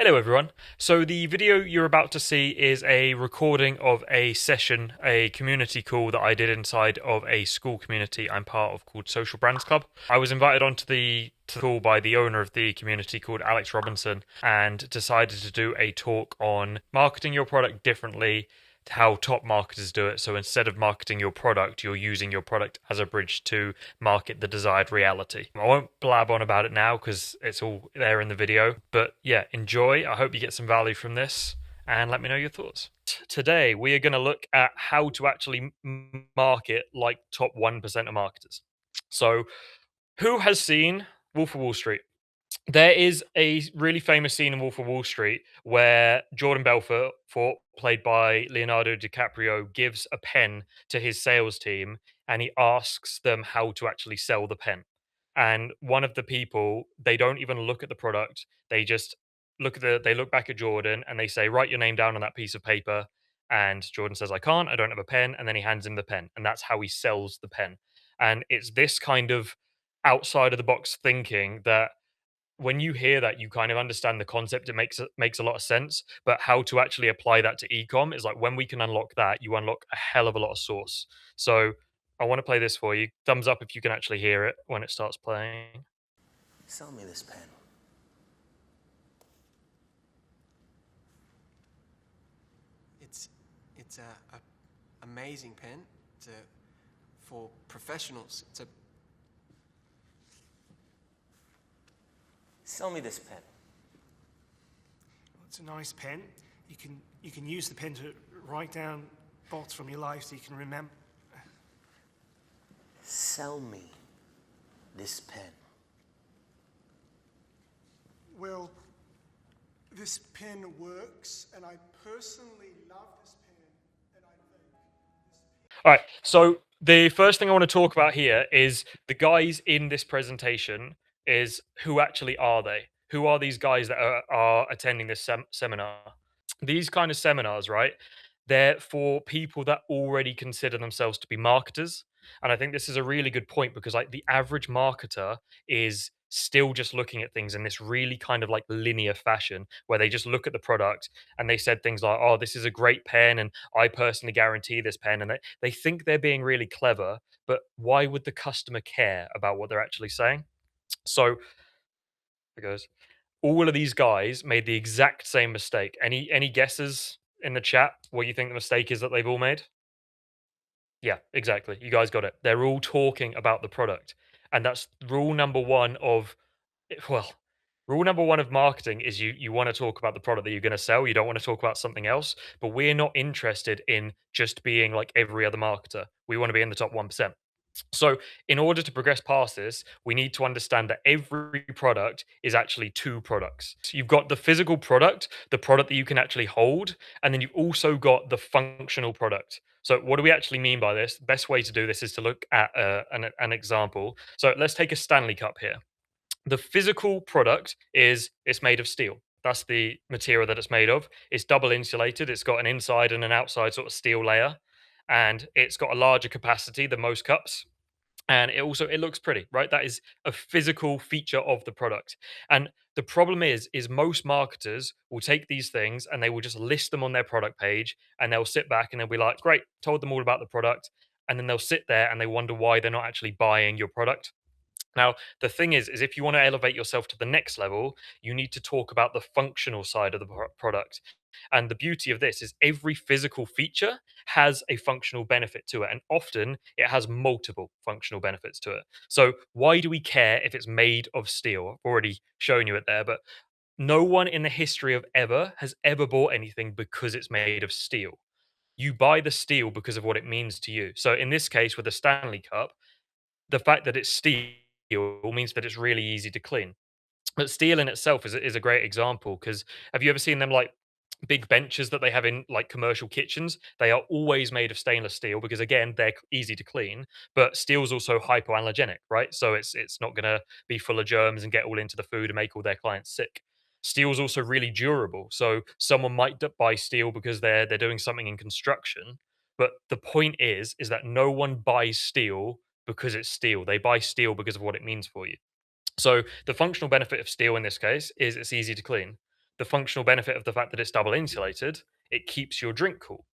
Hello everyone. So the video you're about to see is a recording of a session, a community call that I did inside of a school community I'm part of called Social Brands Club. I was invited onto the call by the owner of the community called Alex Robinson and decided to do a talk on marketing your product differently to how top marketers do it. So instead of marketing your product, you're using your product as a bridge to market the desired reality. I won't blab on about it now because it's all there in the video. But yeah, enjoy. I hope you get some value from this and let me know your thoughts. Today, we are going to look at how to actually market like top 1% of marketers. So, who has seen Wolf of Wall Street? There is a really famous scene in Wolf of Wall Street where Jordan Belfort, played by Leonardo DiCaprio, gives a pen to his sales team and he asks them how to actually sell the pen. And one of the people, they don't even look at the product. They just they look back at Jordan and they say, "Write your name down on that piece of paper." And Jordan says, "I can't, I don't have a pen." And then he hands him the pen. And that's how he sells the pen. And it's this kind of outside of the box thinking that when you hear that, you kind of understand the concept. It makes a lot of sense, but how to actually apply that to ecom is like when we can unlock that, you unlock a hell of a lot of source. So I want to play this for you. Thumbs up if you can actually hear it when it starts playing. Sell me this pen. It's a amazing pen. For professionals. Sell me this pen. Well, it's a nice pen. You can use the pen to write down thoughts from your life so you can remember. Sell me this pen. Well, this pen works, and I personally love this pen, and I think this pen... All right. So the first thing I want to talk about here is the guys in this presentation is who actually are they? Who are these guys that are attending this seminar? These kind of seminars, right? They're for people that already consider themselves to be marketers. And I think this is a really good point because like the average marketer is still just looking at things in this really kind of like linear fashion where they just look at the product and they said things like, "Oh, this is a great pen and I personally guarantee this pen." And they think they're being really clever, but why would the customer care about what they're actually saying? So it goes. All of these guys made the exact same mistake. Any guesses in the chat what you think the mistake is that they've all made? Yeah, exactly. You guys got it. They're all talking about the product. And that's rule number one of well, rule number one of marketing is you want to talk about the product that you're going to sell. You don't want to talk about something else. But we're not interested in just being like every other marketer. We want to be in the top 1%. So, in order to progress past this, we need to understand that every product is actually two products. So you've got the physical product, the product that you can actually hold, and then you've also got the functional product. So, what do we actually mean by this? The best way to do this is to look at an example. So, let's take a Stanley Cup here. The physical product is it's made of steel. That's the material that it's made of. It's double insulated. It's got an inside and an outside sort of steel layer, and it's got a larger capacity than most cups, and it looks pretty, right? That is a physical feature of the product. And the problem is most marketers will take these things and they will just list them on their product page, and they'll sit back and they'll be like, "Great, told them all about the product." And then they'll sit there and they wonder why they're not actually buying your product. Now, the thing is if you want to elevate yourself to the next level, you need to talk about the functional side of the product. And the beauty of this is every physical feature has a functional benefit to it. And often it has multiple functional benefits to it. So, why do we care if it's made of steel? I've already shown you it there, but no one in the history of ever has ever bought anything because it's made of steel. You buy the steel because of what it means to you. So, in this case, with the Stanley Cup, the fact that it's steel means that it's really easy to clean. But steel in itself is a great example because have you ever seen them like big benches that they have in like commercial kitchens? They are always made of stainless steel because again they're easy to clean. But steel's also hypoallergenic, right? So it's not going to be full of germs and get all into the food and make all their clients sick. Steel's also really durable. So someone might buy steel because they're doing something in construction. But the point is that no one buys steel because it's steel. They buy steel because of what it means for you. So the functional benefit of steel in this case is it's easy to clean. the functional benefit of the fact that it's double insulated, it keeps your drink cool.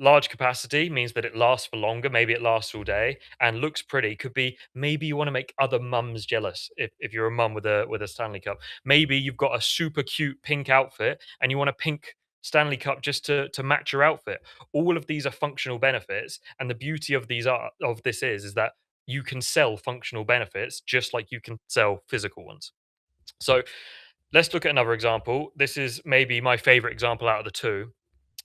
Large capacity means that it lasts for longer. Maybe it lasts all day and looks pretty. Could be maybe you want to make other mums jealous if you're a mum with a Stanley Cup. Maybe you've got a super cute pink outfit and you want a pink Stanley Cup just to match your outfit. All of these are functional benefits, and the beauty of these are of this is that you can sell functional benefits just like you can sell physical ones. So let's look at another example. This is maybe my favorite example out of the two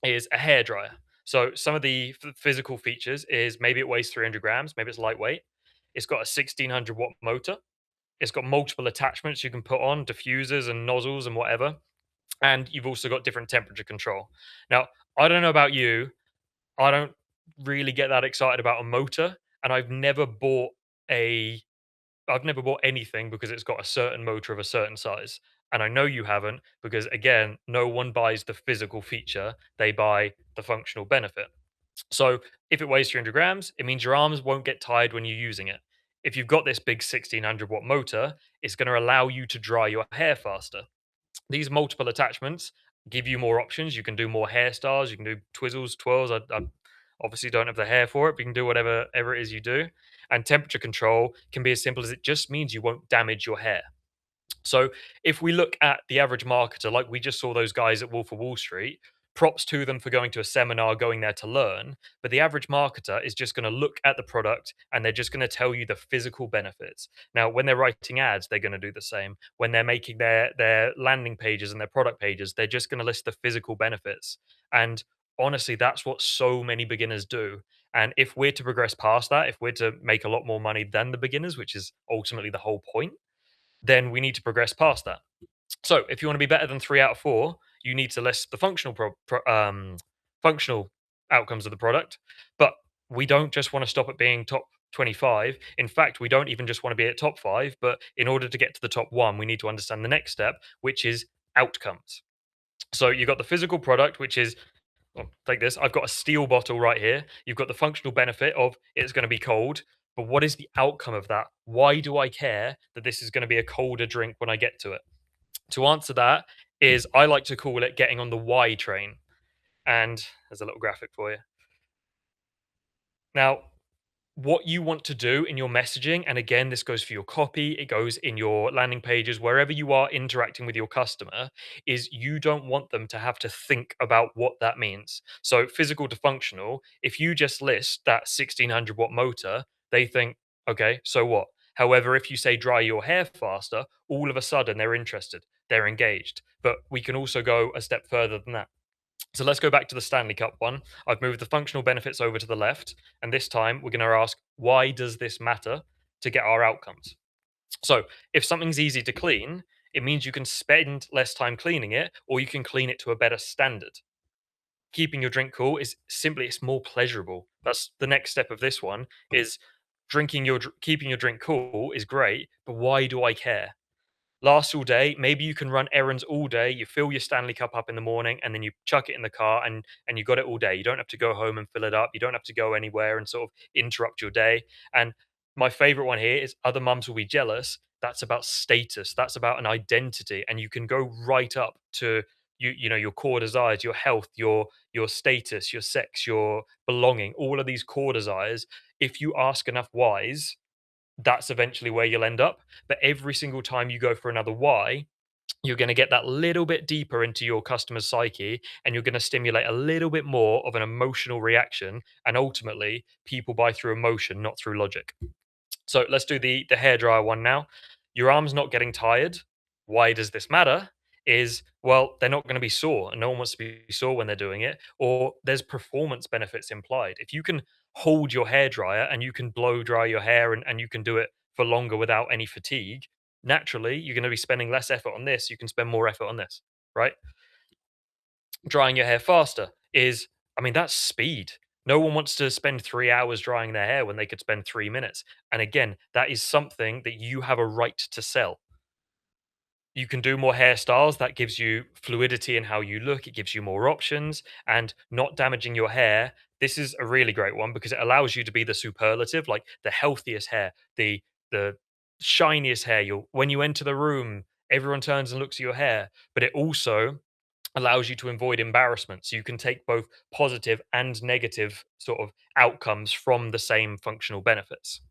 is a hairdryer. So some of the physical features is maybe it weighs 300 grams, maybe it's lightweight. It's got a 1600-watt motor. It's got multiple attachments you can put on, diffusers and nozzles and whatever. And you've also got different temperature control. Now, I don't know about you, I don't really get that excited about a motor, and a I've never bought anything because it's got a certain motor of a certain size. And I know you haven't because, again, no one buys the physical feature, they buy the functional benefit. So if it weighs 300 grams, it means your arms won't get tired when you're using it. If you've got this big 1600-watt motor, it's going to allow you to dry your hair faster. These multiple attachments give you more options. You can do more hairstyles, you can do twizzles, twirls. I obviously don't have the hair for it, but you can do whatever it is you do. And temperature control can be as simple as it just means you won't damage your hair. So if we look at the average marketer, like we just saw those guys at Wolf of Wall Street, props to them for going to a seminar, going there to learn. But the average marketer is just going to look at the product and they're just going to tell you the physical benefits. Now, when they're writing ads, they're going to do the same. When they're making their landing pages and their product pages, they're just going to list the physical benefits. And honestly, that's what so many beginners do. And if we're to progress past that, if we're to make a lot more money than the beginners, which is ultimately the whole point, then we need to progress past that. So if you want to be better than 3 out of 4, you need to list the functional outcomes of the product. But we don't just want to stop at being top 25. In fact, we don't even just want to be at top 5. But in order to get to the top 1, we need to understand the next step, which is outcomes. So you've got the physical product, which is, well, take this. I've got a steel bottle right here. You've got the functional benefit of it's going to be cold. But what is the outcome of that? Why do I care that this is going to be a colder drink when I get to it? To answer that is I like to call it getting on the why train. And there's a little graphic for you. Now, what you want to do in your messaging, and again, this goes for your copy, it goes in your landing pages, wherever you are interacting with your customer, is you don't want them to have to think about what that means. So, physical to functional, if you just list that 1600-watt motor, they think, okay, so what? However, if you say dry your hair faster, all of a sudden they're interested, they're engaged. But we can also go a step further than that. So let's go back to the Stanley Cup one. I've moved the functional benefits over to the left. And this time we're going to ask, why does this matter to get our outcomes? So if something's easy to clean, it means you can spend less time cleaning it, or you can clean it to a better standard. Keeping your drink cool is simply, it's more pleasurable. That's the next step of this one is keeping your drink cool is great, but why do I care? Lasts all day. Maybe you can run errands all day. You fill your Stanley Cup up in the morning and then you chuck it in the car and you got it all day. You don't have to go home and fill it up. You don't have to go anywhere and sort of interrupt your day. And my favorite one here is other mums will be jealous. That's about status. That's about an identity. And you can go right up to you know your core desires, your health, your status, your sex, your belonging, all of these core desires. If you ask enough whys, that's eventually where you'll end up. But every single time you go for another why, you're going to get that little bit deeper into your customer's psyche and you're going to stimulate a little bit more of an emotional reaction. And ultimately, people buy through emotion, not through logic. So let's do the hairdryer one now. Your arm's not getting tired. Why does this matter? Is, well, they're not going to be sore and no one wants to be sore when they're doing it, or there's performance benefits implied. If you can hold your hairdryer and you can blow dry your hair and you can do it for longer without any fatigue, naturally you're going to be spending less effort on this. You can spend more effort on this, right? Drying your hair faster is, I mean, that's speed. No one wants to spend 3 hours drying their hair when they could spend 3 minutes. And again, that is something that you have a right to sell. You can do more hairstyles. That gives you fluidity in how you look. It gives you more options and not damaging your hair. This is a really great one because it allows you to be the superlative, like the healthiest hair, the shiniest hair. When you enter the room, everyone turns and looks at your hair, but it also allows you to avoid embarrassment. So you can take both positive and negative sort of outcomes from the same functional benefits.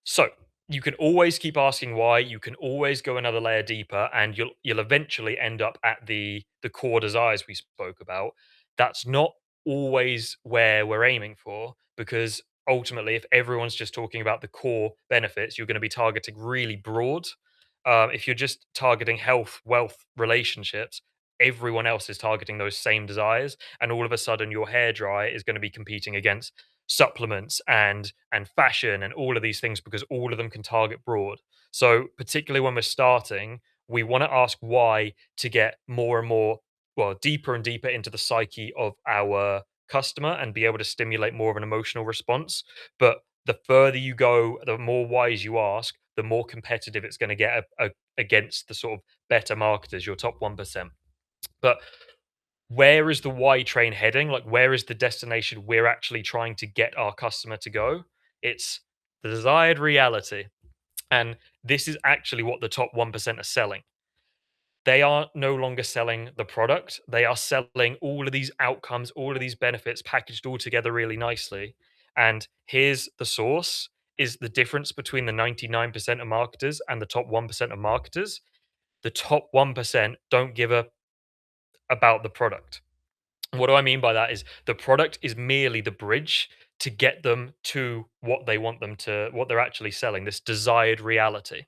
So you can always keep asking why. You can always go another layer deeper, and you'll eventually end up at the core desires we spoke about. That's not always where we're aiming for, because ultimately, if everyone's just talking about the core benefits, you're going to be targeting really broad. If you're just targeting health, wealth, relationships, everyone else is targeting those same desires, and all of a sudden, your hair dry is going to be competing against supplements and fashion and all of these things, because all of them can target broad. So particularly when we're starting, we want to ask why to get more and more, well, deeper and deeper into the psyche of our customer and be able to stimulate more of an emotional response. But the further you go, the more whys you ask, the more competitive it's going to get against the sort of better marketers, your top 1%. But where is the Y train heading? Like, where is the destination we're actually trying to get our customer to go? It's the desired reality. And this is actually what the top 1% are selling. They are no longer selling the product. They are selling all of these outcomes, all of these benefits packaged all together really nicely. And here's the source, is the difference between the 99% of marketers and the top 1% of marketers. The top 1% don't give a about the product. What do I mean by that is the product is merely the bridge to get them to what they want them to, what they're actually selling, this desired reality.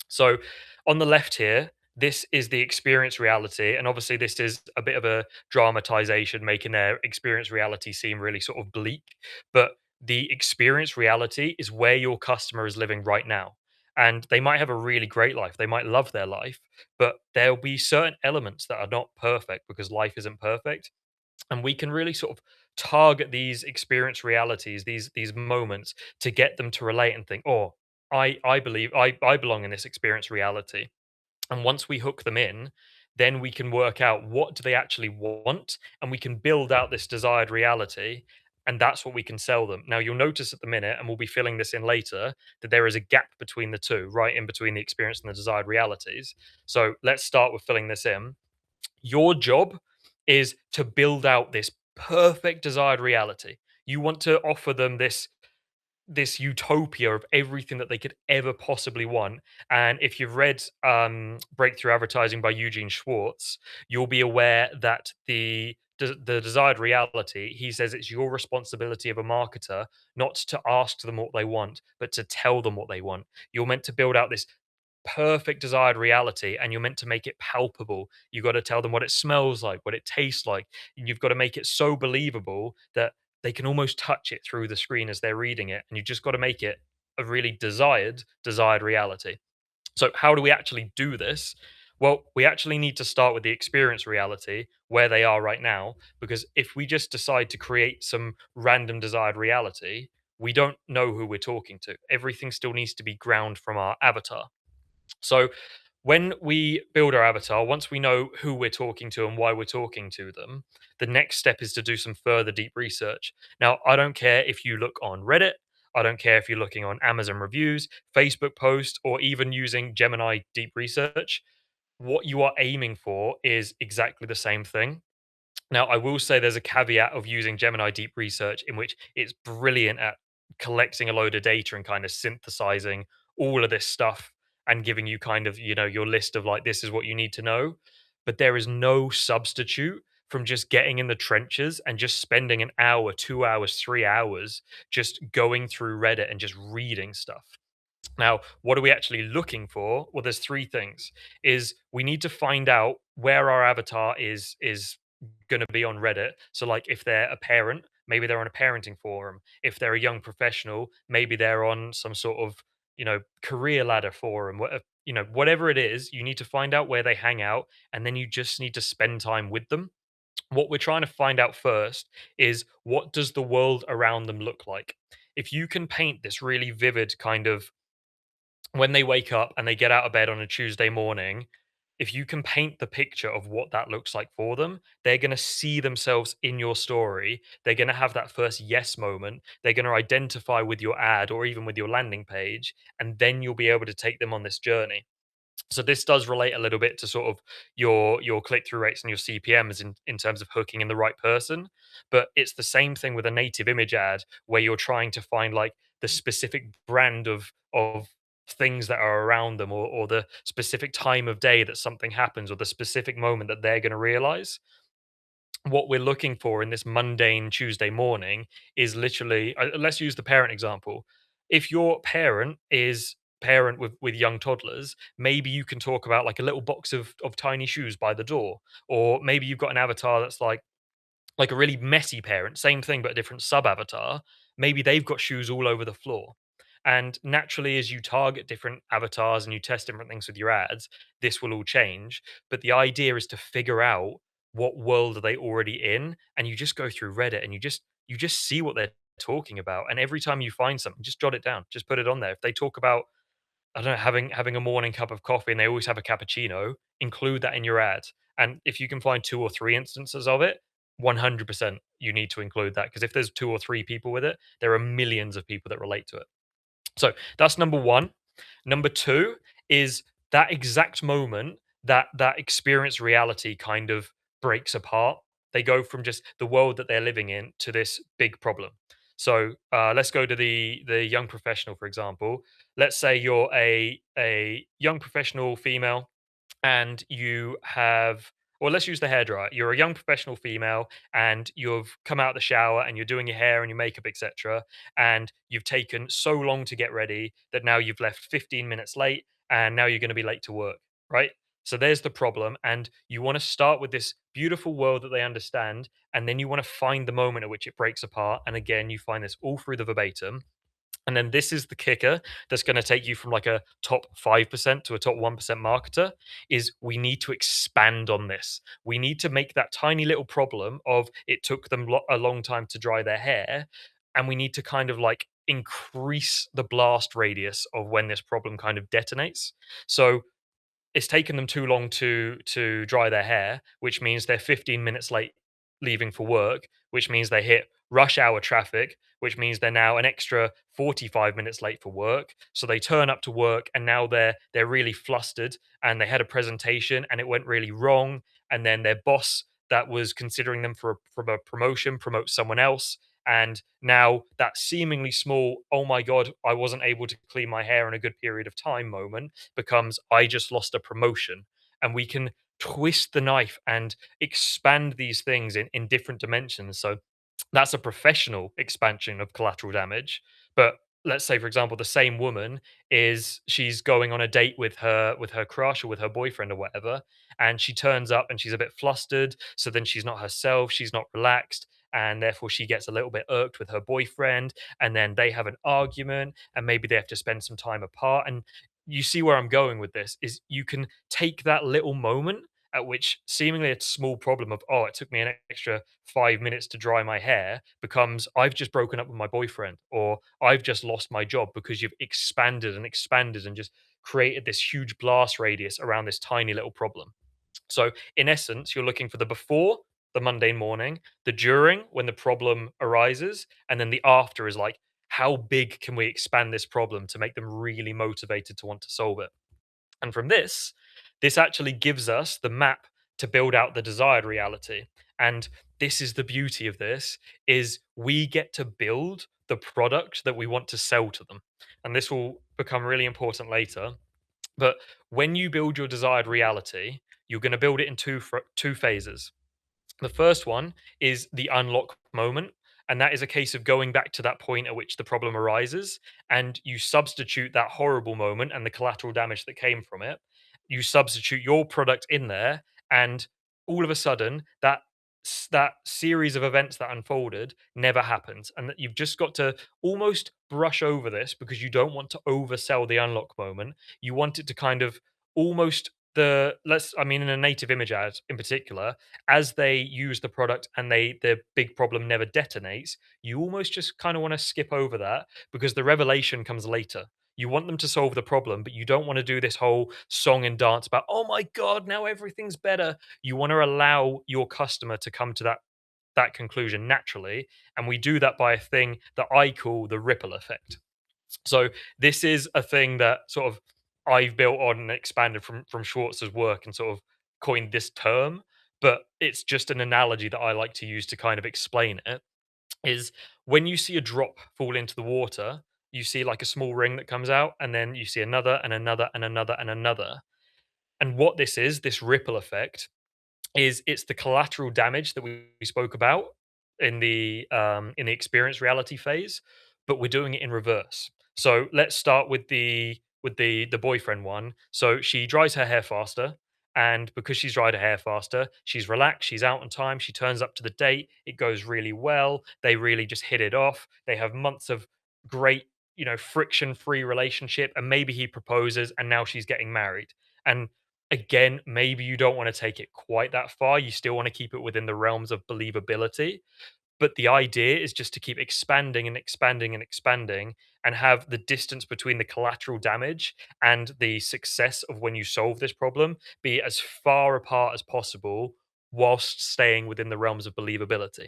So on the left here, this is the experience reality. And obviously, this is a bit of a dramatization, making their experience reality seem really sort of bleak. But the experience reality is where your customer is living right now. And they might have a really great life. They might love their life, but there'll be certain elements that are not perfect because life isn't perfect, and we can really sort of target these experience realities, these moments, to get them to relate and think, oh, I believe I belong in this experience reality. And once we hook them in, then we can work out what do they actually want, and we can build out this desired reality, and that's what we can sell them. Now you'll notice at the minute, and we'll be filling this in later, that there is a gap between the two, right in between the experience and the desired realities. So let's start with filling this in. Your job is to build out this perfect desired reality. You want to offer them this utopia of everything that they could ever possibly want. And if you've read Breakthrough Advertising by Eugene Schwartz, you'll be aware that the desired reality, he says it's your responsibility of a marketer not to ask them what they want, but to tell them what they want. You're meant to build out this perfect desired reality, and you're meant to make it palpable. You got to tell them what it smells like, what it tastes like. You've got to make it so believable that they can almost touch it through the screen as they're reading it, and you just got to make it a really desired reality. So how do we actually do this? Well, we actually need to start with the experience reality where they are right now, because if we just decide to create some random desired reality, we don't know who we're talking to. Everything still needs to be ground from our avatar. So when we build our avatar, once we know who we're talking to and why we're talking to them, the next step is to do some further deep research. Now, I don't care if you look on Reddit, I don't care if you're looking on Amazon reviews, Facebook posts, or even using Gemini deep research. What you are aiming for is exactly the same thing. Now, I will say there's a caveat of using Gemini Deep Research, in which it's brilliant at collecting a load of data and kind of synthesizing all of this stuff and giving you kind of, your list of like, this is what you need to know. But there is no substitute from just getting in the trenches and just spending an hour, 2 hours, 3 hours just going through Reddit and just reading stuff. Now, what are we actually looking for? Well, there's three things. Is we need to find out where our avatar is going to be on Reddit. So like if they're a parent, maybe they're on a parenting forum. If they're a young professional, maybe they're on some sort of, career ladder forum. Whatever it is, you need to find out where they hang out, and then you just need to spend time with them. What we're trying to find out first is, what does the world around them look like? If you can paint this really vivid kind of, when they wake up and they get out of bed on a Tuesday morning, if you can paint the picture of what that looks like for them, they're going to see themselves in your story. They're going to have that first yes moment. They're going to identify with your ad or even with your landing page, and then you'll be able to take them on this journey. So this does relate a little bit to sort of your click-through rates and your CPMs in terms of hooking in the right person. But it's the same thing with a native image ad where you're trying to find like the specific brand of things that are around them, or the specific time of day that something happens, or the specific moment that they're going to realize. What we're looking for in this mundane Tuesday morning is literally, let's use the parent example. If your parent is parent with young toddlers, maybe you can talk about like a little box of tiny shoes by the door, or maybe you've got an avatar that's like a really messy parent, same thing but a different sub avatar. Maybe they've got shoes all over the floor. And naturally, as you target different avatars and you test different things with your ads, this will all change. But the idea is to figure out what world are they already in, and you just go through Reddit and you just see what they're talking about. And every time you find something, just jot it down, just put it on there. If they talk about, I don't know, having a morning cup of coffee and they always have a cappuccino, include that in your ad. And if you can find 2 or 3 instances of it, 100% you need to include that, because if there's 2 or 3 people with it, there are millions of people that relate to it. So that's number 1. Number 2 is that exact moment that experience reality kind of breaks apart. They go from just the world that they're living in to this big problem. So let's go to the young professional, for example. Let's say you're a young professional female, and you have, or let's use the hairdryer. You're a young professional female and you've come out of the shower and you're doing your hair and your makeup, etc. And you've taken so long to get ready that now you've left 15 minutes late, and now you're going to be late to work, right? So there's the problem. And you want to start with this beautiful world that they understand. And then you want to find the moment at which it breaks apart. And again, you find this all through the verbatim. And then this is the kicker that's going to take you from like a top 5% to a top 1% marketer, is we need to expand on this. We need to make that tiny little problem of it took them a long time to dry their hair. And we need to kind of like increase the blast radius of when this problem kind of detonates. So it's taken them too long to dry their hair, which means they're 15 minutes late leaving for work, which means they hit rush hour traffic, which means they're now an extra 45 minutes late for work. So they turn up to work and now they're really flustered, and they had a presentation and it went really wrong, and then their boss that was considering them for a promotion promotes someone else, and now that seemingly small, oh my god, I wasn't able to clean my hair in a good period of time moment becomes, I just lost a promotion. And we can twist the knife and expand these things in different dimensions. So that's a professional expansion of collateral damage. But let's say, for example, the same woman she's going on a date with her crush or with her boyfriend or whatever, and she turns up and she's a bit flustered. So then she's not herself, she's not relaxed, and therefore she gets a little bit irked with her boyfriend, and then they have an argument, and maybe they have to spend some time apart. And you see where I'm going with this, is you can take that little moment at which seemingly a small problem of, oh, it took me an extra 5 minutes to dry my hair, becomes, I've just broken up with my boyfriend, or I've just lost my job, because you've expanded and expanded and just created this huge blast radius around this tiny little problem. So in essence, you're looking for the before, the mundane morning, the during, when the problem arises, and then the after is like, how big can we expand this problem to make them really motivated to want to solve it? And from this actually gives us the map to build out the desired reality. And this is the beauty of this, is we get to build the product that we want to sell to them. And this will become really important later. But when you build your desired reality, you're going to build it in two phases. The first one is the unlock moment. And that is a case of going back to that point at which the problem arises, and you substitute that horrible moment and the collateral damage that came from it. You substitute your product in there, and all of a sudden, that series of events that unfolded never happened. And that you've just got to almost brush over this, because you don't want to oversell the unlock moment. You want it to kind of almost, in a native image ad in particular, as they use the product and the big problem never detonates, you almost just kind of want to skip over that, because the revelation comes later. You want them to solve the problem, but you don't want to do this whole song and dance about, oh my God, now everything's better. You want to allow your customer to come to that conclusion naturally. And we do that by a thing that I call the ripple effect. So this is a thing that sort of I've built on and expanded from Schwartz's work and sort of coined this term, but it's just an analogy that I like to use to kind of explain it. Is when you see a drop fall into the water, you see like a small ring that comes out, and then you see another and another and another and another. And what this is, this ripple effect, is it's the collateral damage that we spoke about in the experience reality phase, but we're doing it in reverse. So let's start with the boyfriend one. So she dries her hair faster, and because she's dried her hair faster, she's relaxed, she's out on time, she turns up to the date, it goes really well, they really just hit it off, they have months of great, friction free relationship, and maybe he proposes and now she's getting married. And again, maybe you don't want to take it quite that far. You still want to keep it within the realms of believability. But the idea is just to keep expanding and expanding and expanding and have the distance between the collateral damage and the success of when you solve this problem be as far apart as possible whilst staying within the realms of believability.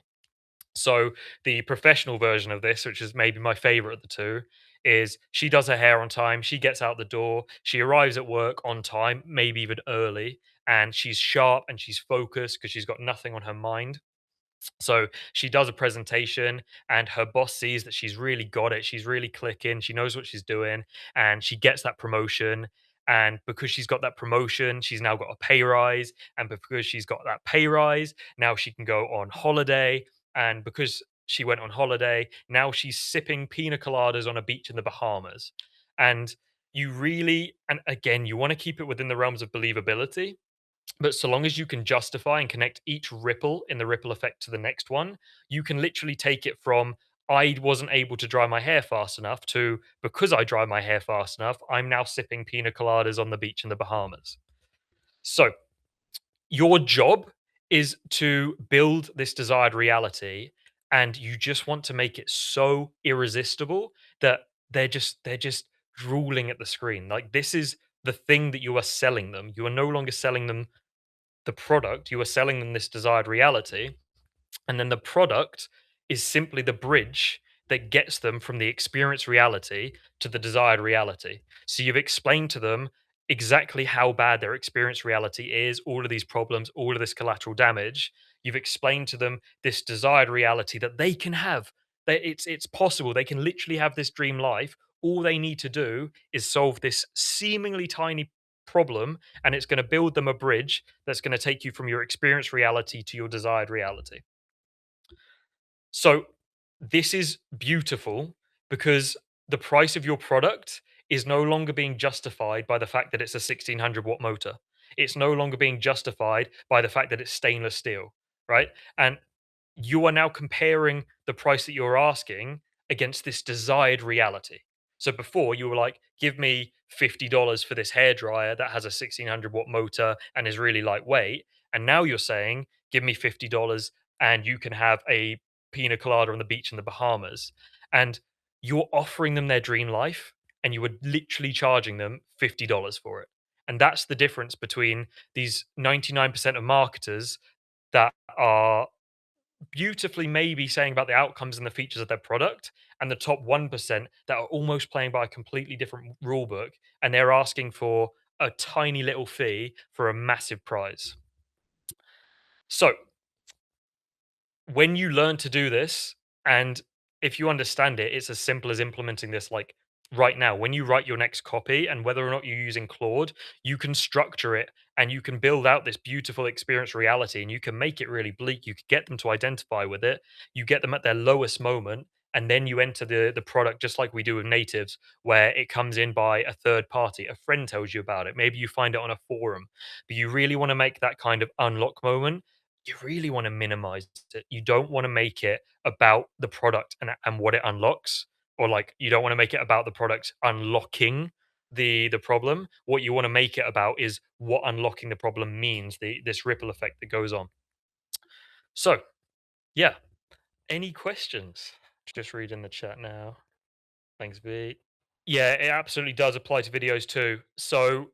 So the professional version of this, which is maybe my favorite of the two, is she does her hair on time, she gets out the door, she arrives at work on time, maybe even early, and she's sharp and she's focused because she's got nothing on her mind. So she does a presentation, and her boss sees that she's really got it. She's really clicking. She knows what she's doing, and she gets that promotion. And because she's got that promotion, she's now got a pay rise. And because she's got that pay rise, now she can go on holiday. And because she went on holiday, now she's sipping pina coladas on a beach in the Bahamas. And you really, and again, you want to keep it within the realms of believability, but so long as you can justify and connect each ripple in the ripple effect to the next one, you can literally take it from I wasn't able to dry my hair fast enough to because I dry my hair fast enough, I'm now sipping pina coladas on the beach in the Bahamas. So your job is to build this desired reality, and you just want to make it so irresistible that they're just drooling at the screen. Like this is the thing that you are selling them. You are no longer selling them the product, you are selling them this desired reality, and then the product is simply the bridge that gets them from the experience reality to the desired reality. So you've explained to them exactly how bad their experience reality is, all of these problems, all of this collateral damage. You've explained to them this desired reality that they can have. That it's possible. They can literally have this dream life. All they need to do is solve this seemingly tiny problem, and it's going to build them a bridge that's going to take you from your experience reality to your desired reality. So this is beautiful because the price of your product is no longer being justified by the fact that it's a 1600-watt motor. It's no longer being justified by the fact that it's stainless steel, right? And you are now comparing the price that you're asking against this desired reality. So before you were like, give me $50 for this hairdryer that has a 1600-watt motor and is really lightweight. And now you're saying, give me $50 and you can have a pina colada on the beach in the Bahamas. And you're offering them their dream life, and you were literally charging them $50 for it. And that's the difference between these 99% of marketers that are beautifully maybe saying about the outcomes and the features of their product, and the top 1% that are almost playing by a completely different rule book, and they're asking for a tiny little fee for a massive prize. So when you learn to do this, and if you understand it, it's as simple as implementing this like right now. When you write your next copy, and whether or not you're using Claude, you can structure it and you can build out this beautiful experience reality, and you can make it really bleak. You can get them to identify with it, you get them at their lowest moment, and then you enter the product just like we do with natives, where it comes in by a third party. A friend tells you about it, maybe you find it on a forum, but you really want to make that kind of unlock moment. You really want to minimize it. You don't want to make it about the product and what it unlocks, or like you don't want to make it about the product unlocking the problem. What you want to make it about is what unlocking the problem means, this ripple effect that goes on. So, yeah. Any questions? Just read in the chat now. Thanks, V. Yeah, it absolutely does apply to videos too. So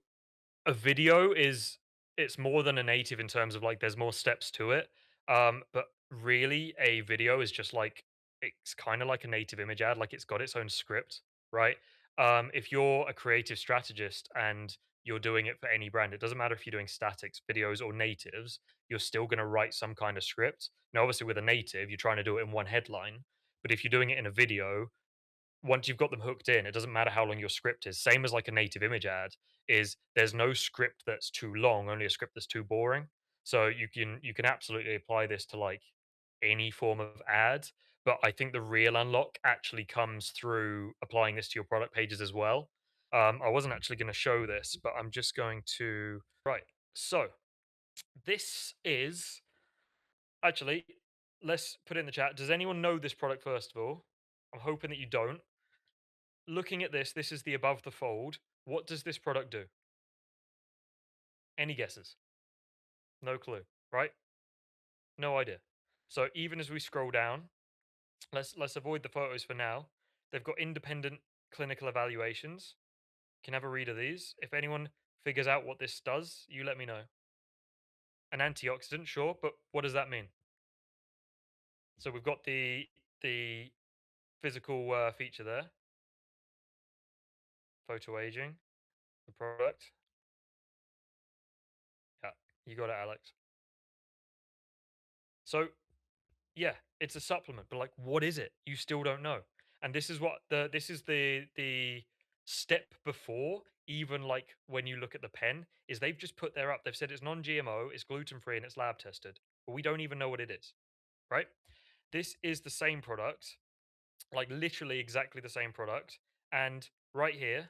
a video is it's more than a native in terms of like there's more steps to it. But really a video is just like it's kind of like a native image ad, like it's got its own script, right? If you're a creative strategist and you're doing it for any brand, it doesn't matter if you're doing statics, videos, or natives, you're still going to write some kind of script. Now, obviously, with a native, you're trying to do it in one headline, but if you're doing it in a video, once you've got them hooked in, it doesn't matter how long your script is. Same as like a native image ad, is there's no script that's too long, only a script that's too boring. So you can absolutely apply this to like any form of ad. But I think the real unlock actually comes through applying this to your product pages as well. I wasn't actually going to show this, but I'm just going to. Right. So this is actually, let's put it in the chat. Does anyone know this product first of all? I'm hoping that you don't. Looking at this, this is the above the fold. What does this product do? Any guesses? No clue, right? No idea. So even as we scroll down, let's avoid the photos for now. They've got independent clinical evaluations. Can have a read of these. If anyone figures out what this does, you let me know. An antioxidant, sure, but what does that mean? So we've got the physical feature there, photo aging, the product. Yeah, you got it, Alex. So yeah, it's a supplement, but like, what is it? You still don't know. And this is the step before even like when you look at the pen is they've just put there up. They've said it's non-GMO, it's gluten free, and it's lab tested, but we don't even know what it is, right? This is the same product, like literally exactly the same product, and right here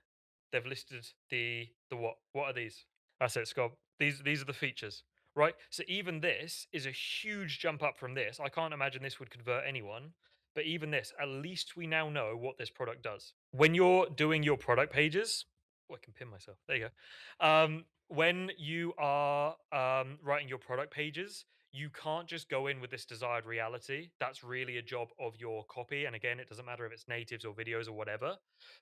they've listed the what? What are these? That's it, Scott. These are the features, right? So even this is a huge jump up from this. I can't imagine this would convert anyone, but even this, at least we now know what this product does. When you're doing your product pages, oh, I can pin myself. There you go. When you are writing your product pages, you can't just go in with this desired reality. That's really a job of your copy. And again, it doesn't matter if it's natives or videos or whatever.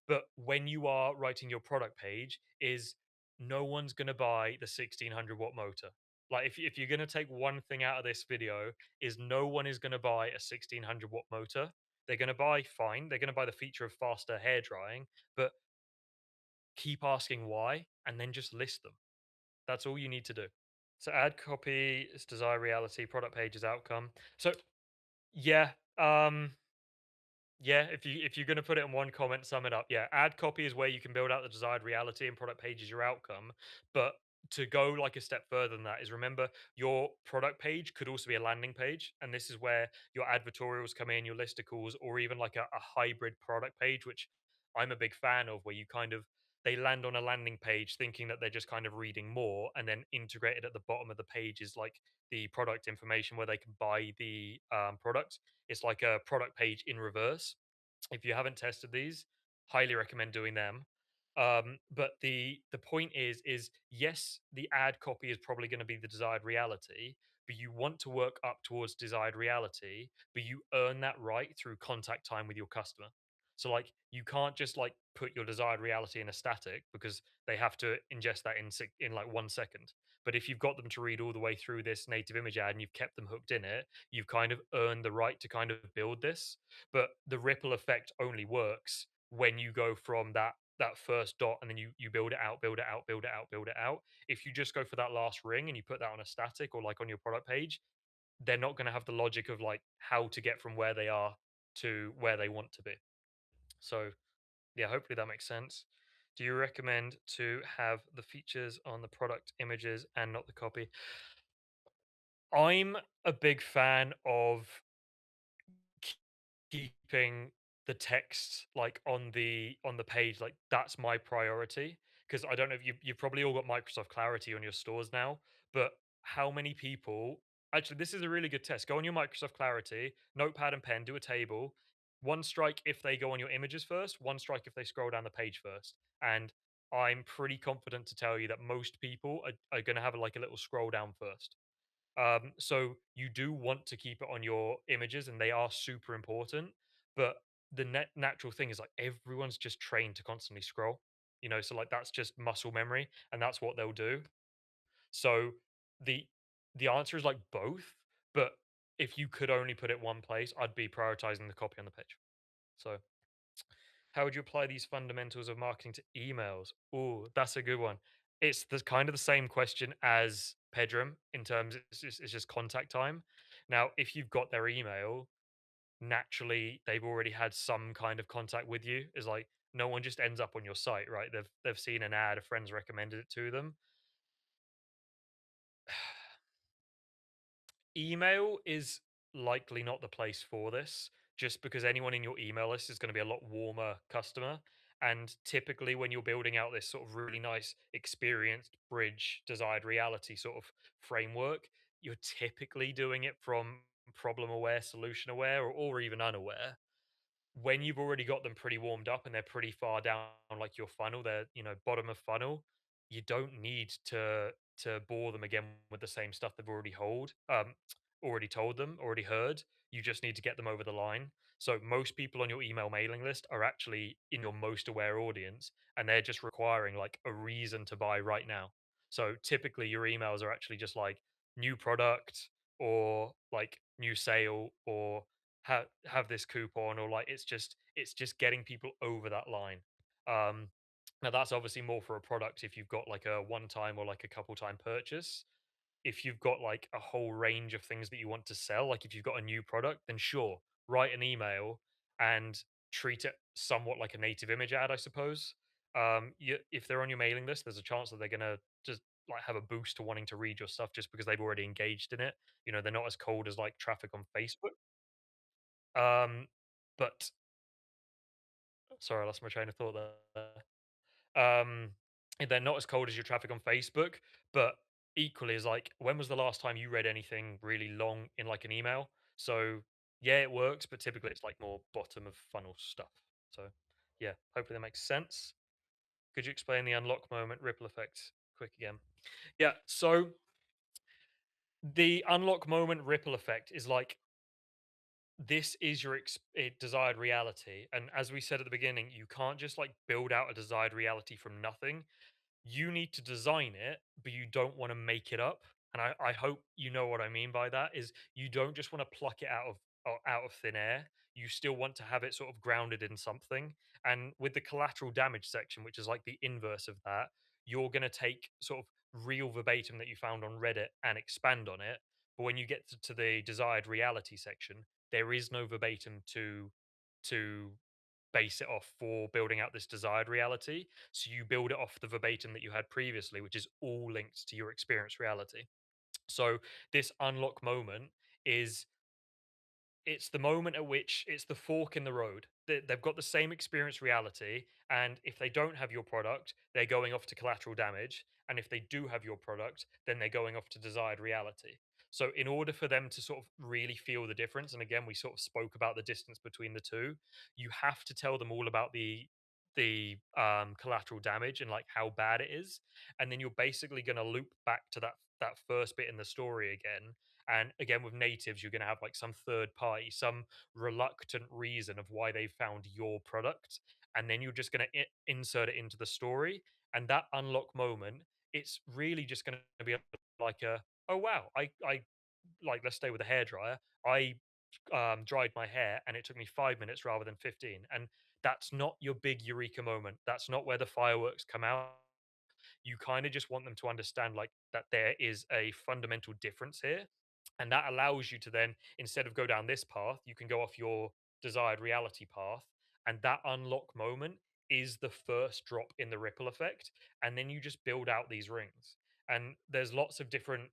But when you are writing your product page, is no one's going to buy the 1600-watt motor. Like if you're going to take one thing out of this video is no one is going to buy a 1600-watt motor. They're going to buy fine. They're going to buy the feature of faster hair drying, but keep asking why and then just list them. That's all you need to do. So ad copy is desire reality, product page is outcome. So yeah, yeah, if you're gonna put it in one comment, sum it up. Yeah, ad copy is where you can build out the desired reality, and product page is your outcome. But to go like a step further than that is remember your product page could also be a landing page, and this is where your advertorials come in, your listicles, or even like a hybrid product page, which I'm a big fan of, where you kind of they land on a landing page thinking that they're just kind of reading more, and then integrated at the bottom of the page is like the product information where they can buy the product. It's like a product page in reverse. If you haven't tested these, highly recommend doing them. But the point is yes, the ad copy is probably going to be the desired reality, but you want to work up towards desired reality, but you earn that right through contact time with your customer. So like you can't just like put your desired reality in a static because they have to ingest that in like 1 second. But if you've got them to read all the way through this native image ad and you've kept them hooked in it, you've kind of earned the right to kind of build this. But the ripple effect only works when you go from that first dot and then you build it out, build it out, build it out, build it out. If you just go for that last ring and you put that on a static or like on your product page, they're not going to have the logic of like how to get from where they are to where they want to be. So yeah, hopefully that makes sense. Do you recommend to have the features on the product images and not the copy? I'm a big fan of keeping the text like on the page, like that's my priority, because I don't know if you've probably all got Microsoft Clarity on your stores now, but how many people actually, this is a really good test. Go on your Microsoft Clarity, notepad and pen, do a table. One strike if they go on your images first, one strike if they scroll down the page first. And I'm pretty confident to tell you that most people are going to have like a little scroll down first. So you do want to keep it on your images, and they are super important. But the natural thing is like everyone's just trained to constantly scroll, so like that's just muscle memory and that's what they'll do. So the the answer is like both, but if you could only put it one place, I'd be prioritizing the copy on the page. So how would you apply these fundamentals of marketing to emails? Oh, that's a good one. It's the kind of the same question as Pedram in terms it's just contact time. Now, if you've got their email, naturally they've already had some kind of contact with you. Is like no one just ends up on your site, right? They've seen an ad, a friend's recommended it to them. Email is likely not the place for this, just because anyone in your email list is going to be a lot warmer customer. And typically, when you're building out this sort of really nice experienced bridge desired reality sort of framework, you're typically doing it from problem aware, solution aware, or even unaware. When you've already got them pretty warmed up and they're pretty far down like your funnel, they're bottom of funnel, you don't need to bore them again with the same stuff they've already told them, already heard. You just need to get them over the line. So most people on your email mailing list are actually in your most aware audience, and they're just requiring like a reason to buy right now. So typically your emails are actually just like new product or like new sale or have this coupon, or like it's just getting people over that line. um Now that's obviously more for a product if you've got like a one time or like a couple time purchase. If you've got like a whole range of things that you want to sell, like if you've got a new product, then sure, write an email and treat it somewhat like a native image ad, I suppose. If they're on your mailing list, there's a chance that they're gonna just like have a boost to wanting to read your stuff just because they've already engaged in it. They're not as cold as like traffic on Facebook. But sorry, I lost my train of thought there. Um, and they're not as cold as your traffic on Facebook, but equally is like, when was the last time you read anything really long in like an email? So yeah, it works, but typically it's like more bottom of funnel stuff. So yeah, hopefully that makes sense. Could you explain the unlock moment ripple effect quick again? Yeah, so the unlock moment ripple effect is like this is your desired reality. And as we said at the beginning, you can't just like build out a desired reality from nothing. You need to design it, but you don't want to make it up. And I hope you know what I mean by that is you don't just want to pluck it out of thin air. You still want to have it sort of grounded in something. And with the collateral damage section, which is like the inverse of that, you're going to take sort of real verbatim that you found on Reddit and expand on it. But when you get to the desired reality section, there is no verbatim to base it off for building out this desired reality. So you build it off the verbatim that you had previously, which is all linked to your experience reality. So this unlock moment is it's the moment at which it's the fork in the road. They've got the same experience reality, and if they don't have your product, they're going off to collateral damage. And if they do have your product, then they're going off to desired reality. So, in order for them to sort of really feel the difference, and again, we sort of spoke about the distance between the two, you have to tell them all about the collateral damage and like how bad it is, and then you're basically going to loop back to that first bit in the story again. And again, with natives, you're going to have like some third party, some reluctant reason of why they found your product. And then you're just going to insert it into the story. And that unlock moment, it's really just going to be like oh, wow, I like, let's stay with the hairdryer. I dried my hair and it took me 5 minutes rather than 15. And that's not your big eureka moment. That's not where the fireworks come out. You kind of just want them to understand like that there is a fundamental difference here, and that allows you to then, instead of go down this path, you can go off your desired reality path. And that unlock moment is the first drop in the ripple effect, and then you just build out these rings. And there's lots of different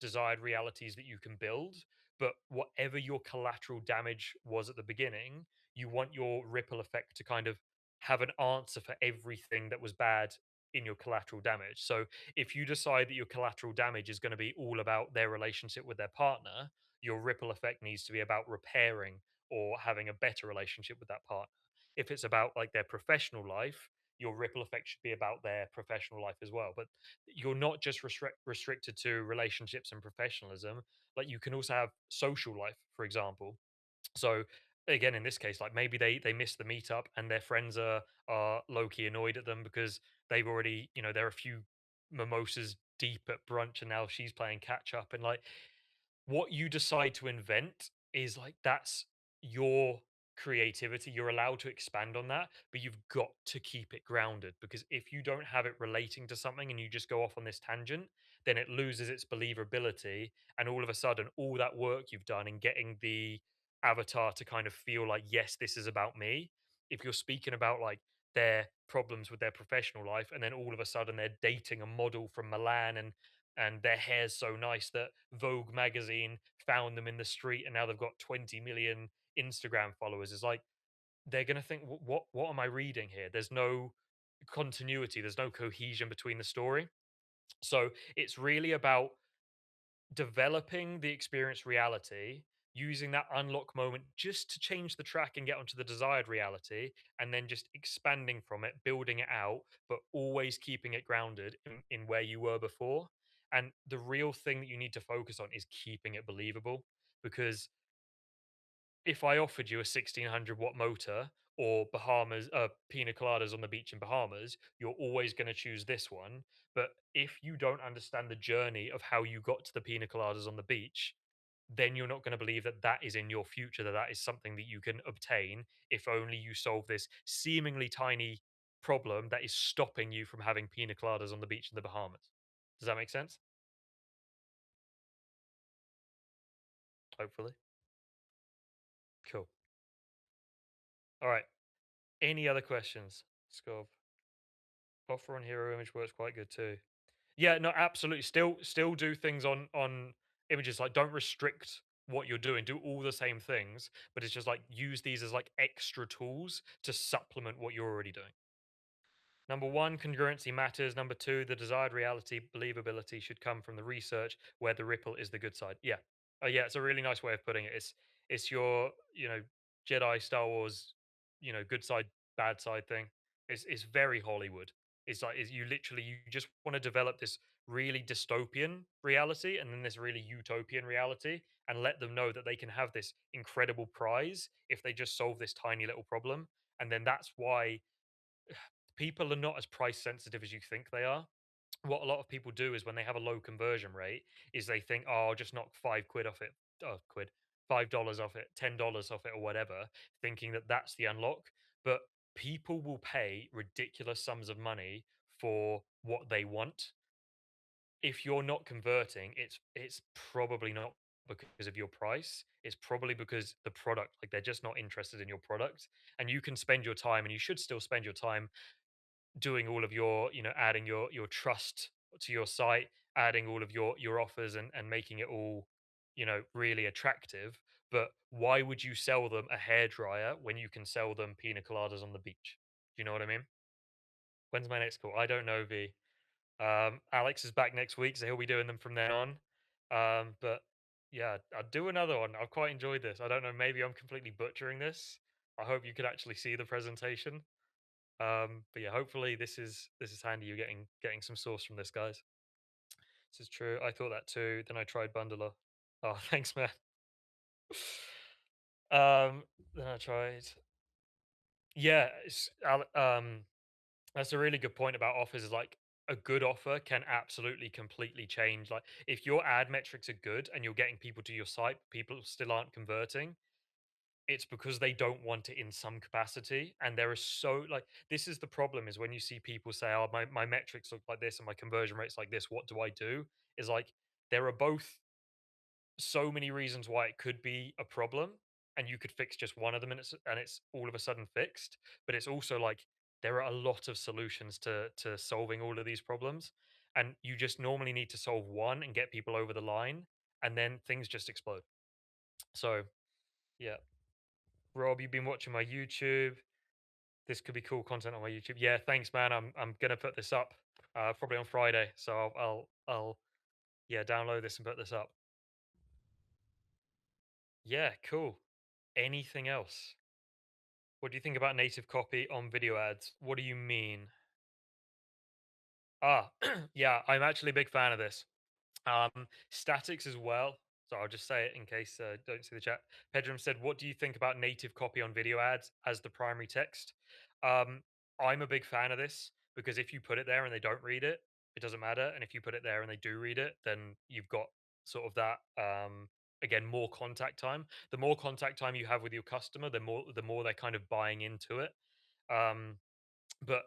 desired realities that you can build, but whatever your collateral damage was at the beginning, you want your ripple effect to kind of have an answer for everything that was bad in your collateral damage. So if you decide that your collateral damage is going to be all about their relationship with their partner, your ripple effect needs to be about repairing or having a better relationship with that partner. If it's about like their professional life, your ripple effect should be about their professional life as well. But you're not just restricted to relationships and professionalism. Like you can also have social life, for example. So again in this case, like maybe they missed the meetup and their friends are low key annoyed at them because they've already, they're a few mimosas deep at brunch and now she's playing catch up. And like what you decide to invent is like that's your creativity. You're allowed to expand on that, but you've got to keep it grounded because if you don't have it relating to something and you just go off on this tangent, then it loses its believability. And all of a sudden, all that work you've done in getting the avatar to kind of feel like, yes, this is about me. If you're speaking about like their problems with their professional life, and then all of a sudden they're dating a model from Milan and their hair's so nice that Vogue magazine found them in the street and now they've got 20 million Instagram followers. Is like they're going to think what am I reading here? There's no continuity, there's no cohesion between the story. So it's really about developing the experienced reality, using that unlock moment just to change the track and get onto the desired reality, and then just expanding from it, building it out, but always keeping it grounded in where you were before. And the real thing that you need to focus on is keeping it believable. Because if I offered you a 1600-watt motor or Bahamas, pina coladas on the beach in Bahamas, you're always going to choose this one. But if you don't understand the journey of how you got to the pina coladas on the beach, then you're not going to believe that that is in your future, that that is something that you can obtain if only you solve this seemingly tiny problem that is stopping you from having pina coladas on the beach in the Bahamas. Does that make sense? Hopefully. Cool. All right. Any other questions, Scov? Offer on hero image works quite good too. Yeah, no, absolutely. Still do things on images. Like don't restrict what you're doing. Do all the same things, but it's just like use these as like extra tools to supplement what you're already doing. Number one, congruency matters. Number two, the desired reality, believability should come from the research where the ripple is the good side. Yeah. Oh yeah, it's a really nice way of putting it. It's your, Jedi Star Wars, good side, bad side thing. It's very Hollywood. It's like is you literally you just want to develop this really dystopian reality and then this really utopian reality and let them know that they can have this incredible prize if they just solve this tiny little problem. And then that's why people are not as price sensitive as you think they are. What a lot of people do is when they have a low conversion rate, is they think, "Oh, I'll just knock 5 quid off it, quid, $5 off it, $10 off it, or whatever," thinking that that's the unlock. But people will pay ridiculous sums of money for what they want. If you're not converting, it's probably not because of your price. It's probably because the product, like they're just not interested in your product. And you can spend your time, and you should still spend your time doing all of your, adding your trust to your site, adding all of your offers and making it all, really attractive. But why would you sell them a hairdryer when you can sell them pina coladas on the beach? Do you know what I mean? When's my next call? I don't know, V. Alex is back next week, so he'll be doing them from then on. But yeah, I'll do another one. I've quite enjoyed this. I don't know, maybe I'm completely butchering this. I hope you could actually see the presentation. But yeah, hopefully this is handy. You're getting some source from this, guys. This is true. I thought that too. Then I tried Bundler. Oh, thanks, man. Then I tried. Yeah, that's a really good point about offers. Is like a good offer can absolutely completely change. Like if your ad metrics are good and you're getting people to your site, people still aren't converting, it's because they don't want it in some capacity. And there is so like this is the problem is when you see people say, "Oh, my metrics look like this and my conversion rates like this, what do I do?" Is like there are both so many reasons why it could be a problem and you could fix just one of them and it's all of a sudden fixed. But it's also like there are a lot of solutions to solving all of these problems. And you just normally need to solve one and get people over the line, and then things just explode. So yeah. Rob, you've been watching my YouTube. This could be cool content on my YouTube. Yeah, thanks, man. I'm gonna put this up probably on Friday, so I'll yeah download this and put this up. Yeah, cool. Anything else? What do you think about native copy on video ads? What do you mean? Ah, yeah, I'm actually a big fan of this. Statics as well. So I'll just say it in case don't see the chat. Pedram said, "What do you think about native copy on video ads as the primary text?" Um, I'm a big fan of this because if you put it there and they don't read it, it doesn't matter. And if you put it there and they do read it, then you've got sort of that again more contact time. The more contact time you have with your customer, the more they're kind of buying into it. Um, but